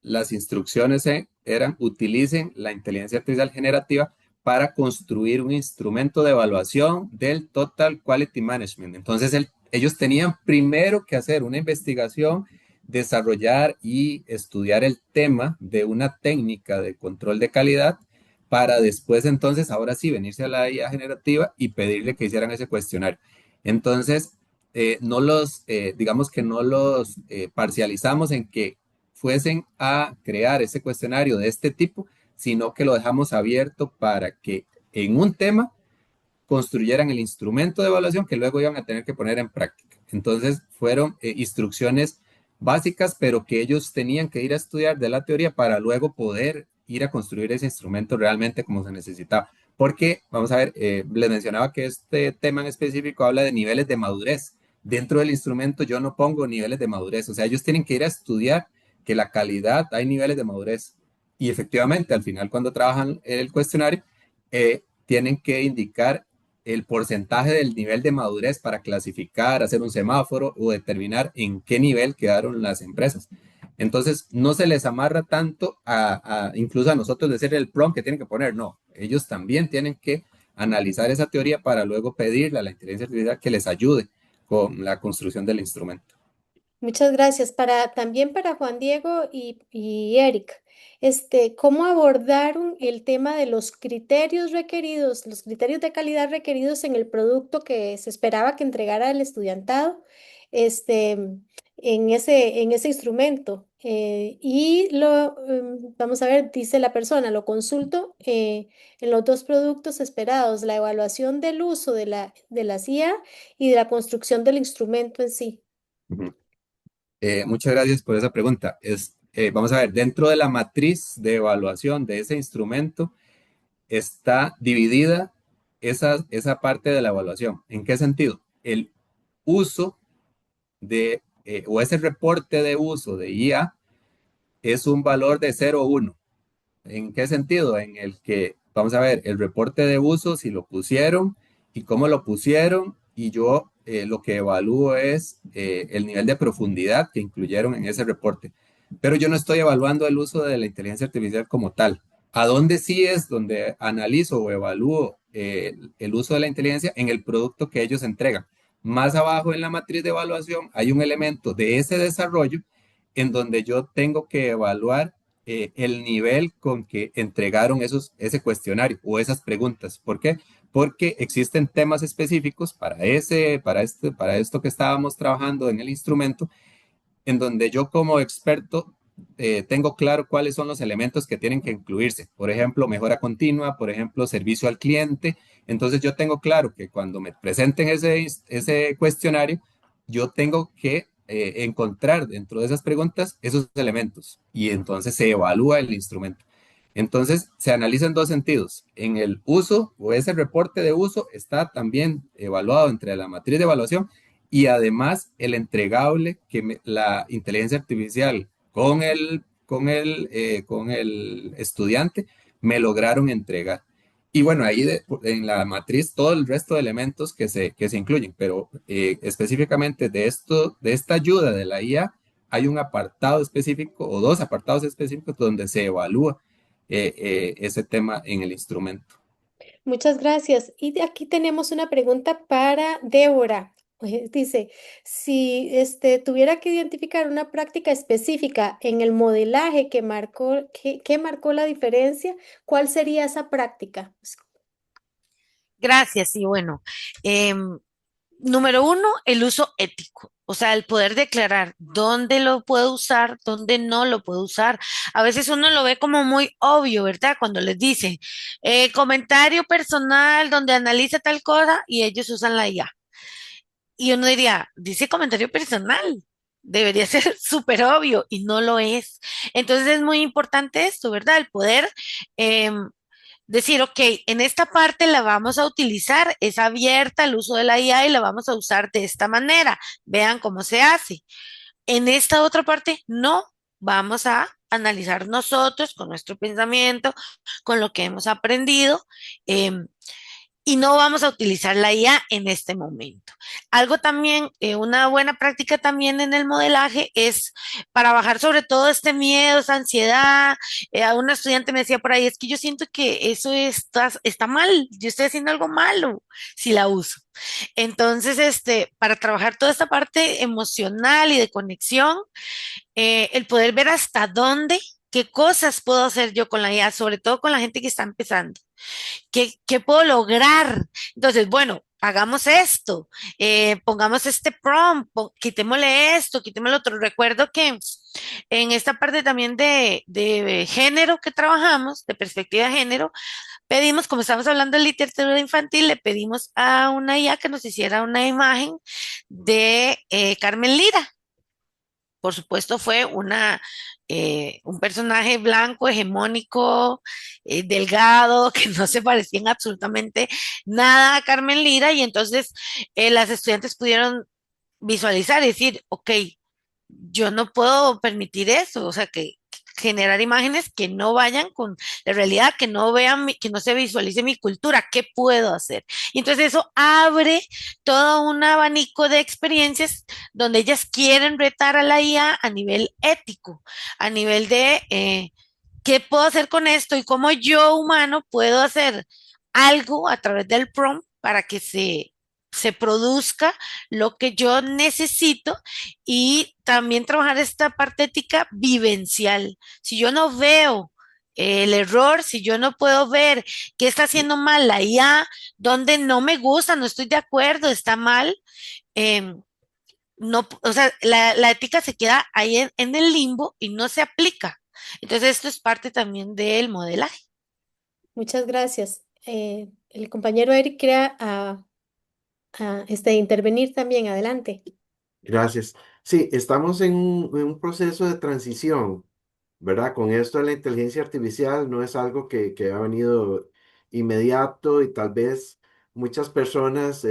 las instrucciones eran utilicen la inteligencia artificial generativa para construir un instrumento de evaluación del Total Quality Management. Entonces, ellos tenían primero que hacer una investigación, desarrollar y estudiar el tema de una técnica de control de calidad para después entonces, ahora sí, venirse a la IA generativa y pedirle que hicieran ese cuestionario. Entonces, digamos que no los parcializamos en que fuesen a crear ese cuestionario de este tipo, sino que lo dejamos abierto para que en un tema construyeran el instrumento de evaluación que luego iban a tener que poner en práctica. Entonces fueron instrucciones básicas, pero que ellos tenían que ir a estudiar de la teoría para luego poder ir a construir ese instrumento realmente como se necesitaba. Porque, vamos a ver, les mencionaba que este tema en específico habla de niveles de madurez. Dentro del instrumento yo no pongo niveles de madurez, o sea, ellos tienen que ir a estudiar que la calidad hay niveles de madurez. Y efectivamente, al final, cuando trabajan el cuestionario, tienen que indicar el porcentaje del nivel de madurez para clasificar, hacer un semáforo o determinar en qué nivel quedaron las empresas. Entonces, no se les amarra tanto incluso a nosotros decir el prompt que tienen que poner, no, ellos también tienen que analizar esa teoría para luego pedirle a la inteligencia artificial que les ayude con la construcción del instrumento. Muchas gracias. También para Juan Diego y Eric, ¿cómo abordaron el tema de los criterios requeridos, los criterios de calidad requeridos en el producto que se esperaba que entregara el estudiantado, este, en ese instrumento? Vamos a ver, dice la persona, lo consulto en los dos productos esperados, la evaluación del uso de la IA y de la construcción del instrumento en sí. Ujú. Muchas gracias por esa pregunta. Vamos a ver, dentro de la matriz de evaluación de ese instrumento está dividida esa parte de la evaluación. ¿En qué sentido? El uso o ese reporte de uso de IA es un valor de 0 o 1. ¿En qué sentido? En el que, vamos a ver, el reporte de uso, si lo pusieron y cómo lo pusieron, y yo lo que evalúo es el nivel de profundidad que incluyeron en ese reporte. Pero yo no estoy evaluando el uso de la inteligencia artificial como tal. ¿A dónde sí es donde analizo o evalúo el uso de la inteligencia? En el producto que ellos entregan. Más abajo en la matriz de evaluación hay un elemento de ese desarrollo en donde yo tengo que evaluar el nivel con que entregaron ese cuestionario o esas preguntas. ¿Por qué? Porque existen temas específicos para esto que estábamos trabajando en el instrumento, en donde yo como experto tengo claro cuáles son los elementos que tienen que incluirse. Por ejemplo, mejora continua, por ejemplo, servicio al cliente. Entonces yo tengo claro que cuando me presenten ese cuestionario, yo tengo que encontrar dentro de esas preguntas esos elementos y entonces se evalúa el instrumento. Entonces se analiza en dos sentidos. En el uso o ese reporte de uso está también evaluado entre la matriz de evaluación y además el entregable que la inteligencia artificial con el estudiante me lograron entregar. Y bueno, ahí en la matriz todo el resto de elementos que se incluyen, pero específicamente de esta ayuda de la IA hay un apartado específico o dos apartados específicos donde se evalúa ese tema en el instrumento. Muchas gracias. Y aquí tenemos una pregunta para Débora. Dice, si tuviera que identificar una práctica específica en el modelaje que marcó la diferencia, ¿cuál sería esa práctica? Gracias. Y bueno, em, número uno, el uso ético. O sea, el poder declarar dónde lo puedo usar, dónde no lo puedo usar. A veces uno lo ve como muy obvio, ¿verdad? Cuando les dicen comentario personal donde analiza tal cosa y ellos usan la IA. Y uno diría, dice comentario personal. Debería ser súper obvio y no lo es. Entonces es muy importante esto, ¿verdad? El poder em, decir, ok, en esta parte la vamos a utilizar, es abierta el uso de la IA y la vamos a usar de esta manera. Vean cómo se hace. En esta otra parte, no. Vamos a analizar nosotros con nuestro pensamiento, con lo que hemos aprendido. em, y no vamos a utilizar la IA en este momento. Algo también, una buena práctica también en el modelaje es para bajar sobre todo este miedo, esa ansiedad. A una estudiante me decía por ahí, es que yo siento que eso está mal, yo estoy haciendo algo malo si la uso. Entonces, para trabajar toda esta parte emocional y de conexión, el poder ver hasta dónde, qué cosas puedo hacer yo con la IA, sobre todo con la gente que está empezando. ¿Qué puedo lograr? Entonces, bueno, hagamos esto, pongamos este prompt, quitémosle esto, quitémosle otro. Recuerdo que en esta parte también de género que trabajamos, de perspectiva de género, pedimos, como estamos hablando de literatura infantil, le pedimos a una IA que nos hiciera una imagen de Carmen Lira. Por supuesto, fue un personaje blanco, hegemónico, delgado, que no se parecía en absolutamente nada a Carmen Lira, y entonces las estudiantes pudieron visualizar y decir, ok, yo no puedo permitir eso, o sea, que generar imágenes que no vayan con la realidad, que no vean, que no se visualice mi cultura, ¿qué puedo hacer? Y entonces eso abre todo un abanico de experiencias donde ellas quieren retar a la IA a nivel ético, a nivel de qué puedo hacer con esto y cómo yo humano puedo hacer algo a través del prompt para que se produzca lo que yo necesito y también trabajar esta parte ética vivencial. Si yo no veo el error, si yo no puedo ver qué está haciendo mal la IA, donde no me gusta, no estoy de acuerdo, está mal, eh, no, o sea, la ética se queda ahí en el limbo y no se aplica. Entonces, esto es parte también del modelaje. Muchas gracias. El compañero Eric quería intervenir también. Adelante. Gracias. Sí, estamos en un proceso de transición, ¿verdad? Con esto de la inteligencia artificial no es algo que ha venido inmediato y tal vez muchas personas,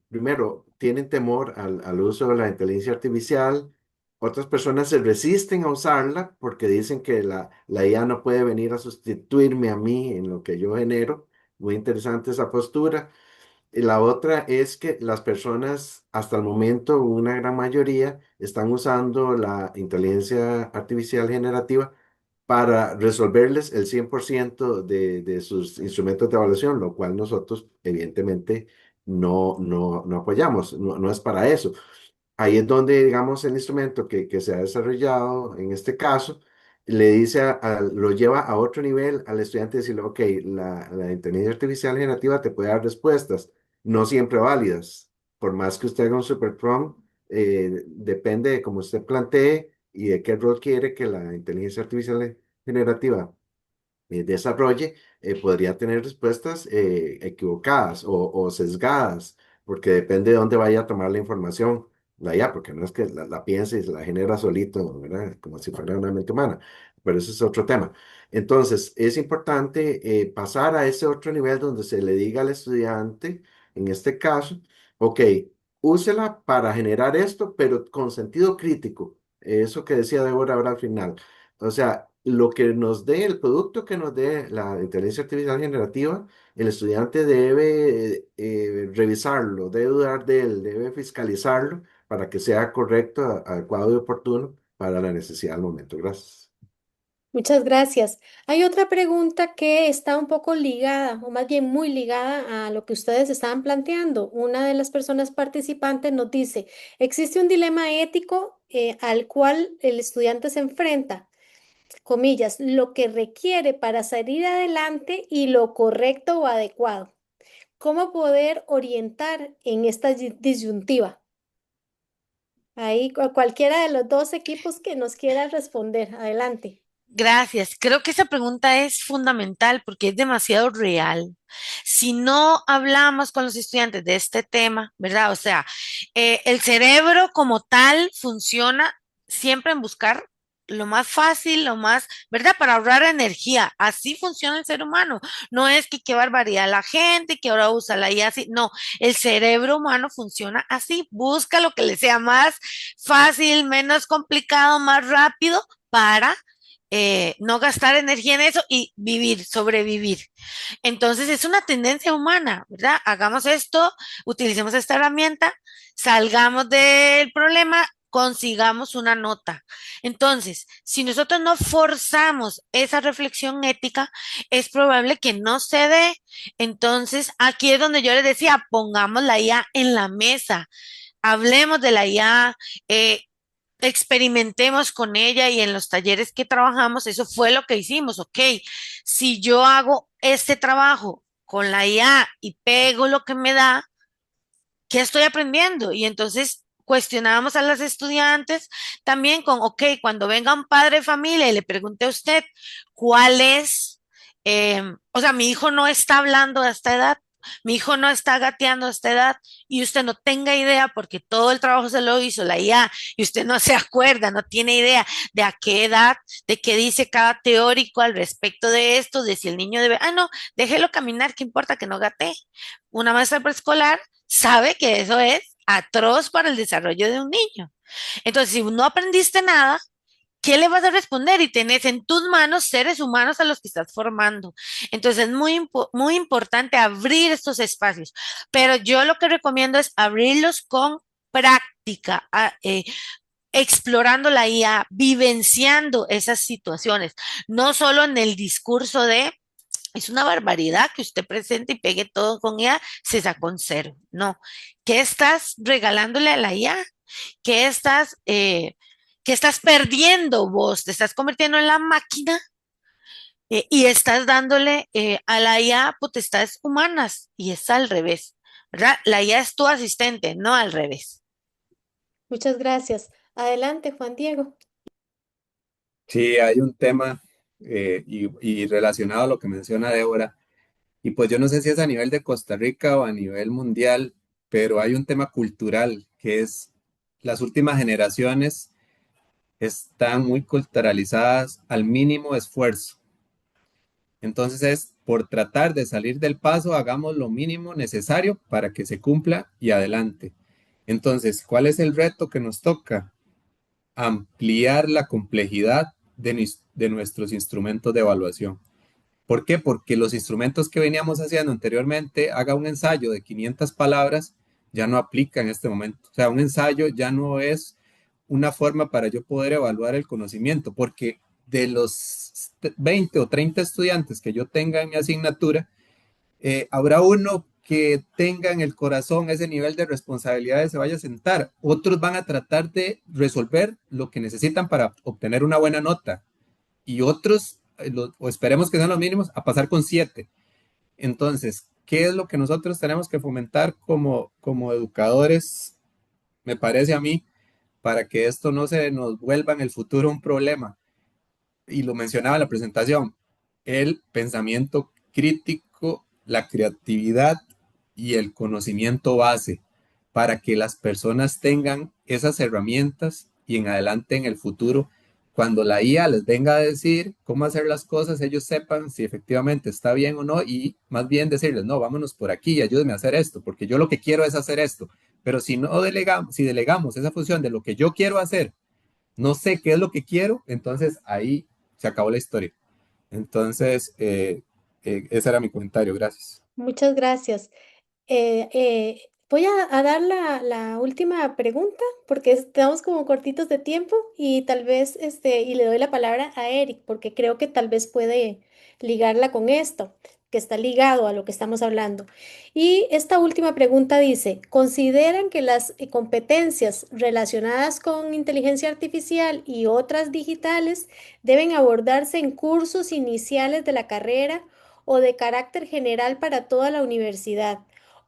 primero, tienen temor al uso de la inteligencia artificial, otras personas se resisten a usarla porque dicen que la IA no puede venir a sustituirme a mí en lo que yo genero. Muy interesante esa postura. Y la otra es que las personas, hasta el momento, una gran mayoría, están usando la inteligencia artificial generativa para resolverles el 100% de sus instrumentos de evaluación, lo cual nosotros, evidentemente, no apoyamos, no es para eso. Ahí es donde, digamos, el instrumento que se ha desarrollado, en este caso, le dice lo lleva a otro nivel al estudiante, decirle, ok, la inteligencia artificial generativa te puede dar respuestas, no siempre válidas, por más que usted haga un super prompt, depende de cómo usted plantee y de qué rol quiere que la inteligencia artificial generativa desarrolle, podría tener respuestas equivocadas o sesgadas, porque depende de dónde vaya a tomar la información la IA, porque no es que la piense y se la genera solito, ¿verdad? Como si fuera una mente humana, pero ese es otro tema. Entonces, es importante pasar a ese otro nivel donde se le diga al estudiante, en este caso, ok, úsela para generar esto, pero con sentido crítico. Eso que decía Débora ahora al final. O sea, lo que nos dé, el producto que nos dé la inteligencia artificial generativa, el estudiante debe revisarlo, debe dudar de él, debe fiscalizarlo para que sea correcto, adecuado y oportuno para la necesidad del momento. Gracias. Muchas gracias. Hay otra pregunta que está un poco ligada, o más bien muy ligada a lo que ustedes estaban planteando. Una de las personas participantes nos dice, existe un dilema ético al cual el estudiante se enfrenta, comillas, lo que requiere para salir adelante y lo correcto o adecuado. ¿Cómo poder orientar en esta disyuntiva? Ahí cualquiera de los dos equipos que nos quiera responder. Adelante. Gracias. Creo que esa pregunta es fundamental porque es demasiado real. Si no hablamos con los estudiantes de este tema, ¿verdad? O sea, el cerebro como tal funciona siempre en buscar lo más fácil, lo más, ¿verdad? Para ahorrar energía. Así funciona el ser humano. No es que qué barbaridad la gente, que ahora usa la IA así. No, el cerebro humano funciona así. Busca lo que le sea más fácil, menos complicado, más rápido para no gastar energía en eso y vivir, sobrevivir. Entonces es una tendencia humana, ¿verdad? Hagamos esto, utilicemos esta herramienta, salgamos del problema, consigamos una nota. Entonces, si nosotros no forzamos esa reflexión ética, es probable que no se dé. Entonces, aquí es donde yo les decía, pongamos la IA en la mesa, hablemos de la IA, eh, experimentemos con ella y en los talleres que trabajamos, eso fue lo que hicimos. Ok, si yo hago este trabajo con la IA y pego lo que me da, ¿qué estoy aprendiendo? Y entonces cuestionábamos a las estudiantes también con, ok, cuando venga un padre de familia y le pregunte a usted cuál es, o sea, mi hijo no está hablando a esta edad, mi hijo no está gateando a esta edad y usted no tenga idea porque todo el trabajo se lo hizo la IA y usted no se acuerda, no tiene idea de a qué edad, de qué dice cada teórico al respecto de esto, de si el niño debe, no, déjelo caminar, ¿qué importa que no gatee? Una maestra preescolar sabe que eso es atroz para el desarrollo de un niño. Entonces, si no aprendiste nada, ¿qué le vas a responder? Y tenés en tus manos seres humanos a los que estás formando. Entonces, es muy importante abrir estos espacios, pero yo lo que recomiendo es abrirlos con práctica, explorando la IA, vivenciando esas situaciones, no solo en el discurso de es una barbaridad que usted presente y pegue todo con IA, se sacó un cero. No. ¿Qué estás regalándole a la IA? ¿Qué qué estás perdiendo vos? ¿Te estás convirtiendo en la máquina? Y estás dándole a la IA potestades humanas y es al revés, ¿verdad? La IA es tu asistente, no al revés. Muchas gracias. Adelante, Juan Diego. Sí, hay un tema y relacionado a lo que menciona Débora, y pues yo no sé si es a nivel de Costa Rica o a nivel mundial, pero hay un tema cultural que es las últimas generaciones están muy culturalizadas al mínimo esfuerzo. Entonces es por tratar de salir del paso, hagamos lo mínimo necesario para que se cumpla y adelante. Entonces, ¿cuál es el reto que nos toca? Ampliar la complejidad de nuestros instrumentos de evaluación. ¿Por qué? Porque los instrumentos que veníamos haciendo anteriormente, haga un ensayo de 500 palabras, ya no aplica en este momento. O sea, un ensayo ya no es una forma para yo poder evaluar el conocimiento, porque de los 20 o 30 estudiantes que yo tenga en mi asignatura, habrá uno que tenga en el corazón ese nivel de responsabilidad y se vaya a sentar. Otros van a tratar de resolver lo que necesitan para obtener una buena nota y otros, o esperemos que sean los mínimos, a pasar con 7. Entonces, ¿qué es lo que nosotros tenemos que fomentar como educadores, me parece a mí, para que esto no se nos vuelva en el futuro un problema? Y lo mencionaba en la presentación, el pensamiento crítico, la creatividad y el conocimiento base para que las personas tengan esas herramientas y en adelante en el futuro, cuando la IA les venga a decir cómo hacer las cosas, ellos sepan si efectivamente está bien o no y más bien decirles, no, vámonos por aquí, ayúdenme a hacer esto, porque yo lo que quiero es hacer esto. Pero si no delegamos, si delegamos esa función de lo que yo quiero hacer, no sé qué es lo que quiero, entonces ahí se acabó la historia. Entonces, ese era mi comentario, gracias. Muchas gracias. Voy a dar la última pregunta porque estamos como cortitos de tiempo y tal vez y le doy la palabra a Eric porque creo que tal vez puede ligarla con esto, que está ligado a lo que estamos hablando. Y esta última pregunta dice, ¿consideran que las competencias relacionadas con inteligencia artificial y otras digitales deben abordarse en cursos iniciales de la carrera o de carácter general para toda la universidad?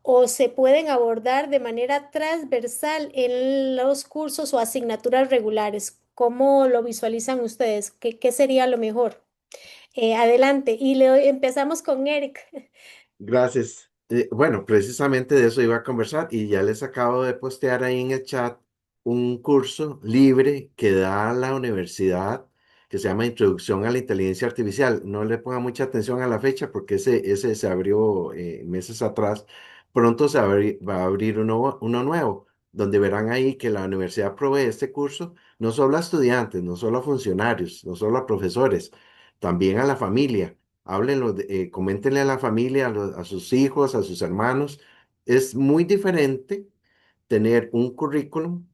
¿O se pueden abordar de manera transversal en los cursos o asignaturas regulares? ¿Cómo lo visualizan ustedes? ¿Qué sería lo mejor? Adelante, y empezamos con Eric. Gracias. Bueno, precisamente de eso iba a conversar y ya les acabo de postear ahí en el chat un curso libre que da la universidad que se llama Introducción a la Inteligencia Artificial. No le ponga mucha atención a la fecha porque ese se abrió meses atrás. Pronto va a abrir uno nuevo, donde verán ahí que la universidad provee este curso no solo a estudiantes, no solo a funcionarios, no solo a profesores, también a la familia. Háblenlo, coméntenle a la familia, a sus hijos, a sus hermanos. Es muy diferente tener un currículum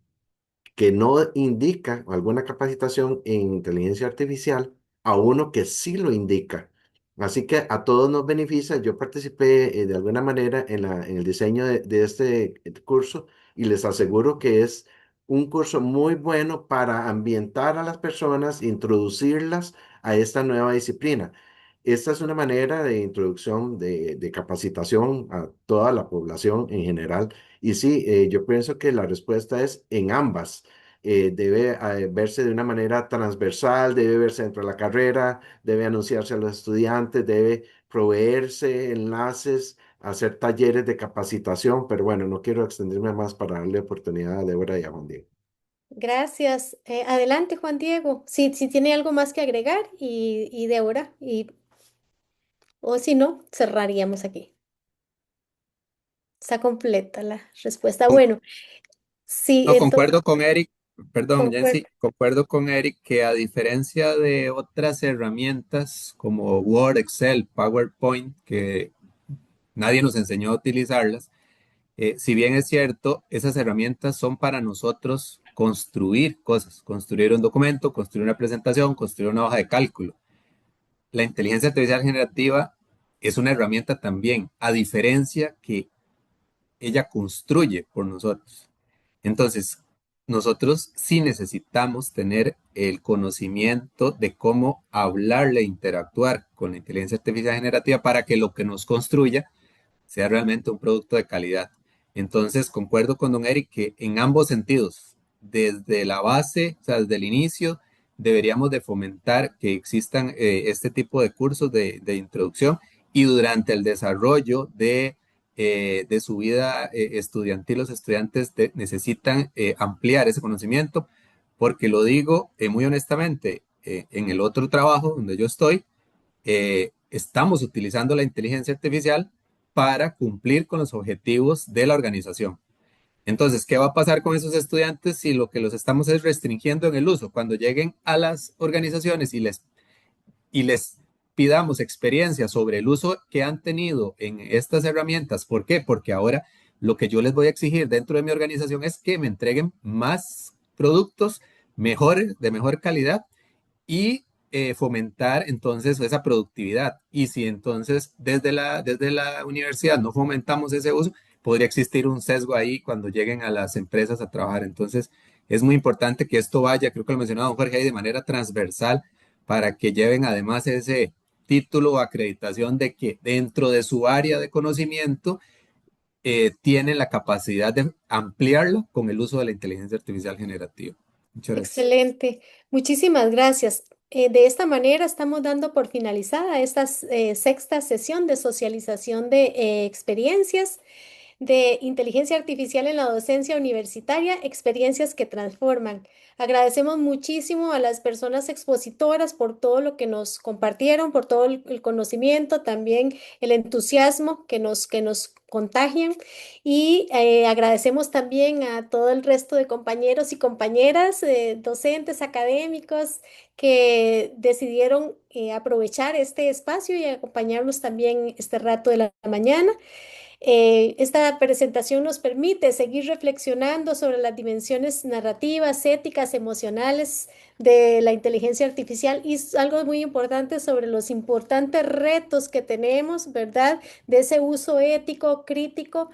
que no indica alguna capacitación en inteligencia artificial a uno que sí lo indica. Así que a todos nos beneficia. Yo participé de alguna manera en el diseño de este curso y les aseguro que es un curso muy bueno para ambientar a las personas, introducirlas a esta nueva disciplina. Esta es una manera de introducción, de capacitación a toda la población en general. Y sí, yo pienso que la respuesta es en ambas. Debe verse de una manera transversal, debe verse dentro de la carrera, debe anunciarse a los estudiantes, debe proveerse enlaces, hacer talleres de capacitación, pero bueno, no quiero extenderme más para darle oportunidad a Débora y a Juan Diego. Gracias. Adelante, Juan Diego. Si tiene algo más que agregar y Débora, o si no, cerraríamos aquí. Está completa la respuesta. Con- Bueno, sí, No, entonces, concuerdo con Eric, perdón, concuerdo. Jensi, concuerdo con Eric que a diferencia de otras herramientas como Word, Excel, PowerPoint, que nadie nos enseñó a utilizarlas, si bien es cierto, esas herramientas son para nosotros construir cosas, construir un documento, construir una presentación, construir una hoja de cálculo. La inteligencia artificial generativa es una herramienta también, a diferencia que ella construye por nosotros. Entonces, nosotros sí necesitamos tener el conocimiento de cómo hablarle e interactuar con la inteligencia artificial generativa para que lo que nos construya sea realmente un producto de calidad. Entonces, concuerdo con don Eric que en ambos sentidos, desde la base, o sea, desde el inicio, deberíamos de fomentar que existan este tipo de cursos de introducción y durante el desarrollo de su vida estudiantil, los estudiantes necesitan ampliar ese conocimiento, porque lo digo muy honestamente, en el otro trabajo donde yo estoy, estamos utilizando la inteligencia artificial para cumplir con los objetivos de la organización. Entonces, ¿qué va a pasar con esos estudiantes si lo que los estamos es restringiendo en el uso? Cuando lleguen a las organizaciones y les pidamos experiencia sobre el uso que han tenido en estas herramientas. ¿Por qué? Porque ahora lo que yo les voy a exigir dentro de mi organización es que me entreguen más productos mejores, de mejor calidad y fomentar entonces esa productividad. Y si entonces desde la universidad no fomentamos ese uso, podría existir un sesgo ahí cuando lleguen a las empresas a trabajar. Entonces es muy importante que esto vaya, creo que lo mencionaba don Jorge ahí, de manera transversal para que lleven además ese título o acreditación de que dentro de su área de conocimiento tienen la capacidad de ampliarlo con el uso de la inteligencia artificial generativa. Muchas gracias. Excelente. Muchísimas gracias. De esta manera estamos dando por finalizada esta sexta sesión de socialización de experiencias de inteligencia artificial en la docencia universitaria, experiencias que transforman. Agradecemos muchísimo a las personas expositoras por todo lo que nos compartieron, por todo el conocimiento, también el entusiasmo que nos contagian y agradecemos también a todo el resto de compañeros y compañeras, docentes, académicos que decidieron aprovechar este espacio y acompañarnos también este rato de la mañana. Esta presentación nos permite seguir reflexionando sobre las dimensiones narrativas, éticas, emocionales de la inteligencia artificial y es algo muy importante sobre los importantes retos que tenemos, ¿verdad? De ese uso ético, crítico,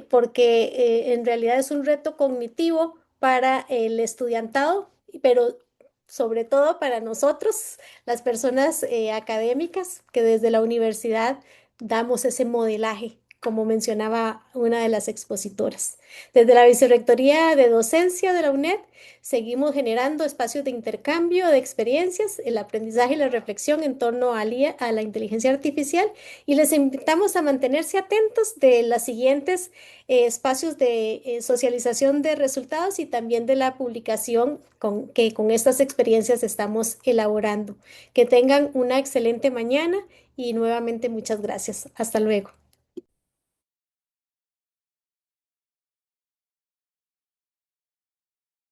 porque en realidad es un reto cognitivo para el estudiantado, pero sobre todo para nosotros, las personas académicas que desde la universidad damos ese modelaje, como mencionaba una de las expositoras. Desde la Vicerrectoría de Docencia de la UNED, seguimos generando espacios de intercambio de experiencias, el aprendizaje y la reflexión en torno a la inteligencia artificial y les invitamos a mantenerse atentos de los siguientes espacios de socialización de resultados y también de la publicación que con estas experiencias estamos elaborando. Que tengan una excelente mañana y nuevamente muchas gracias. Hasta luego.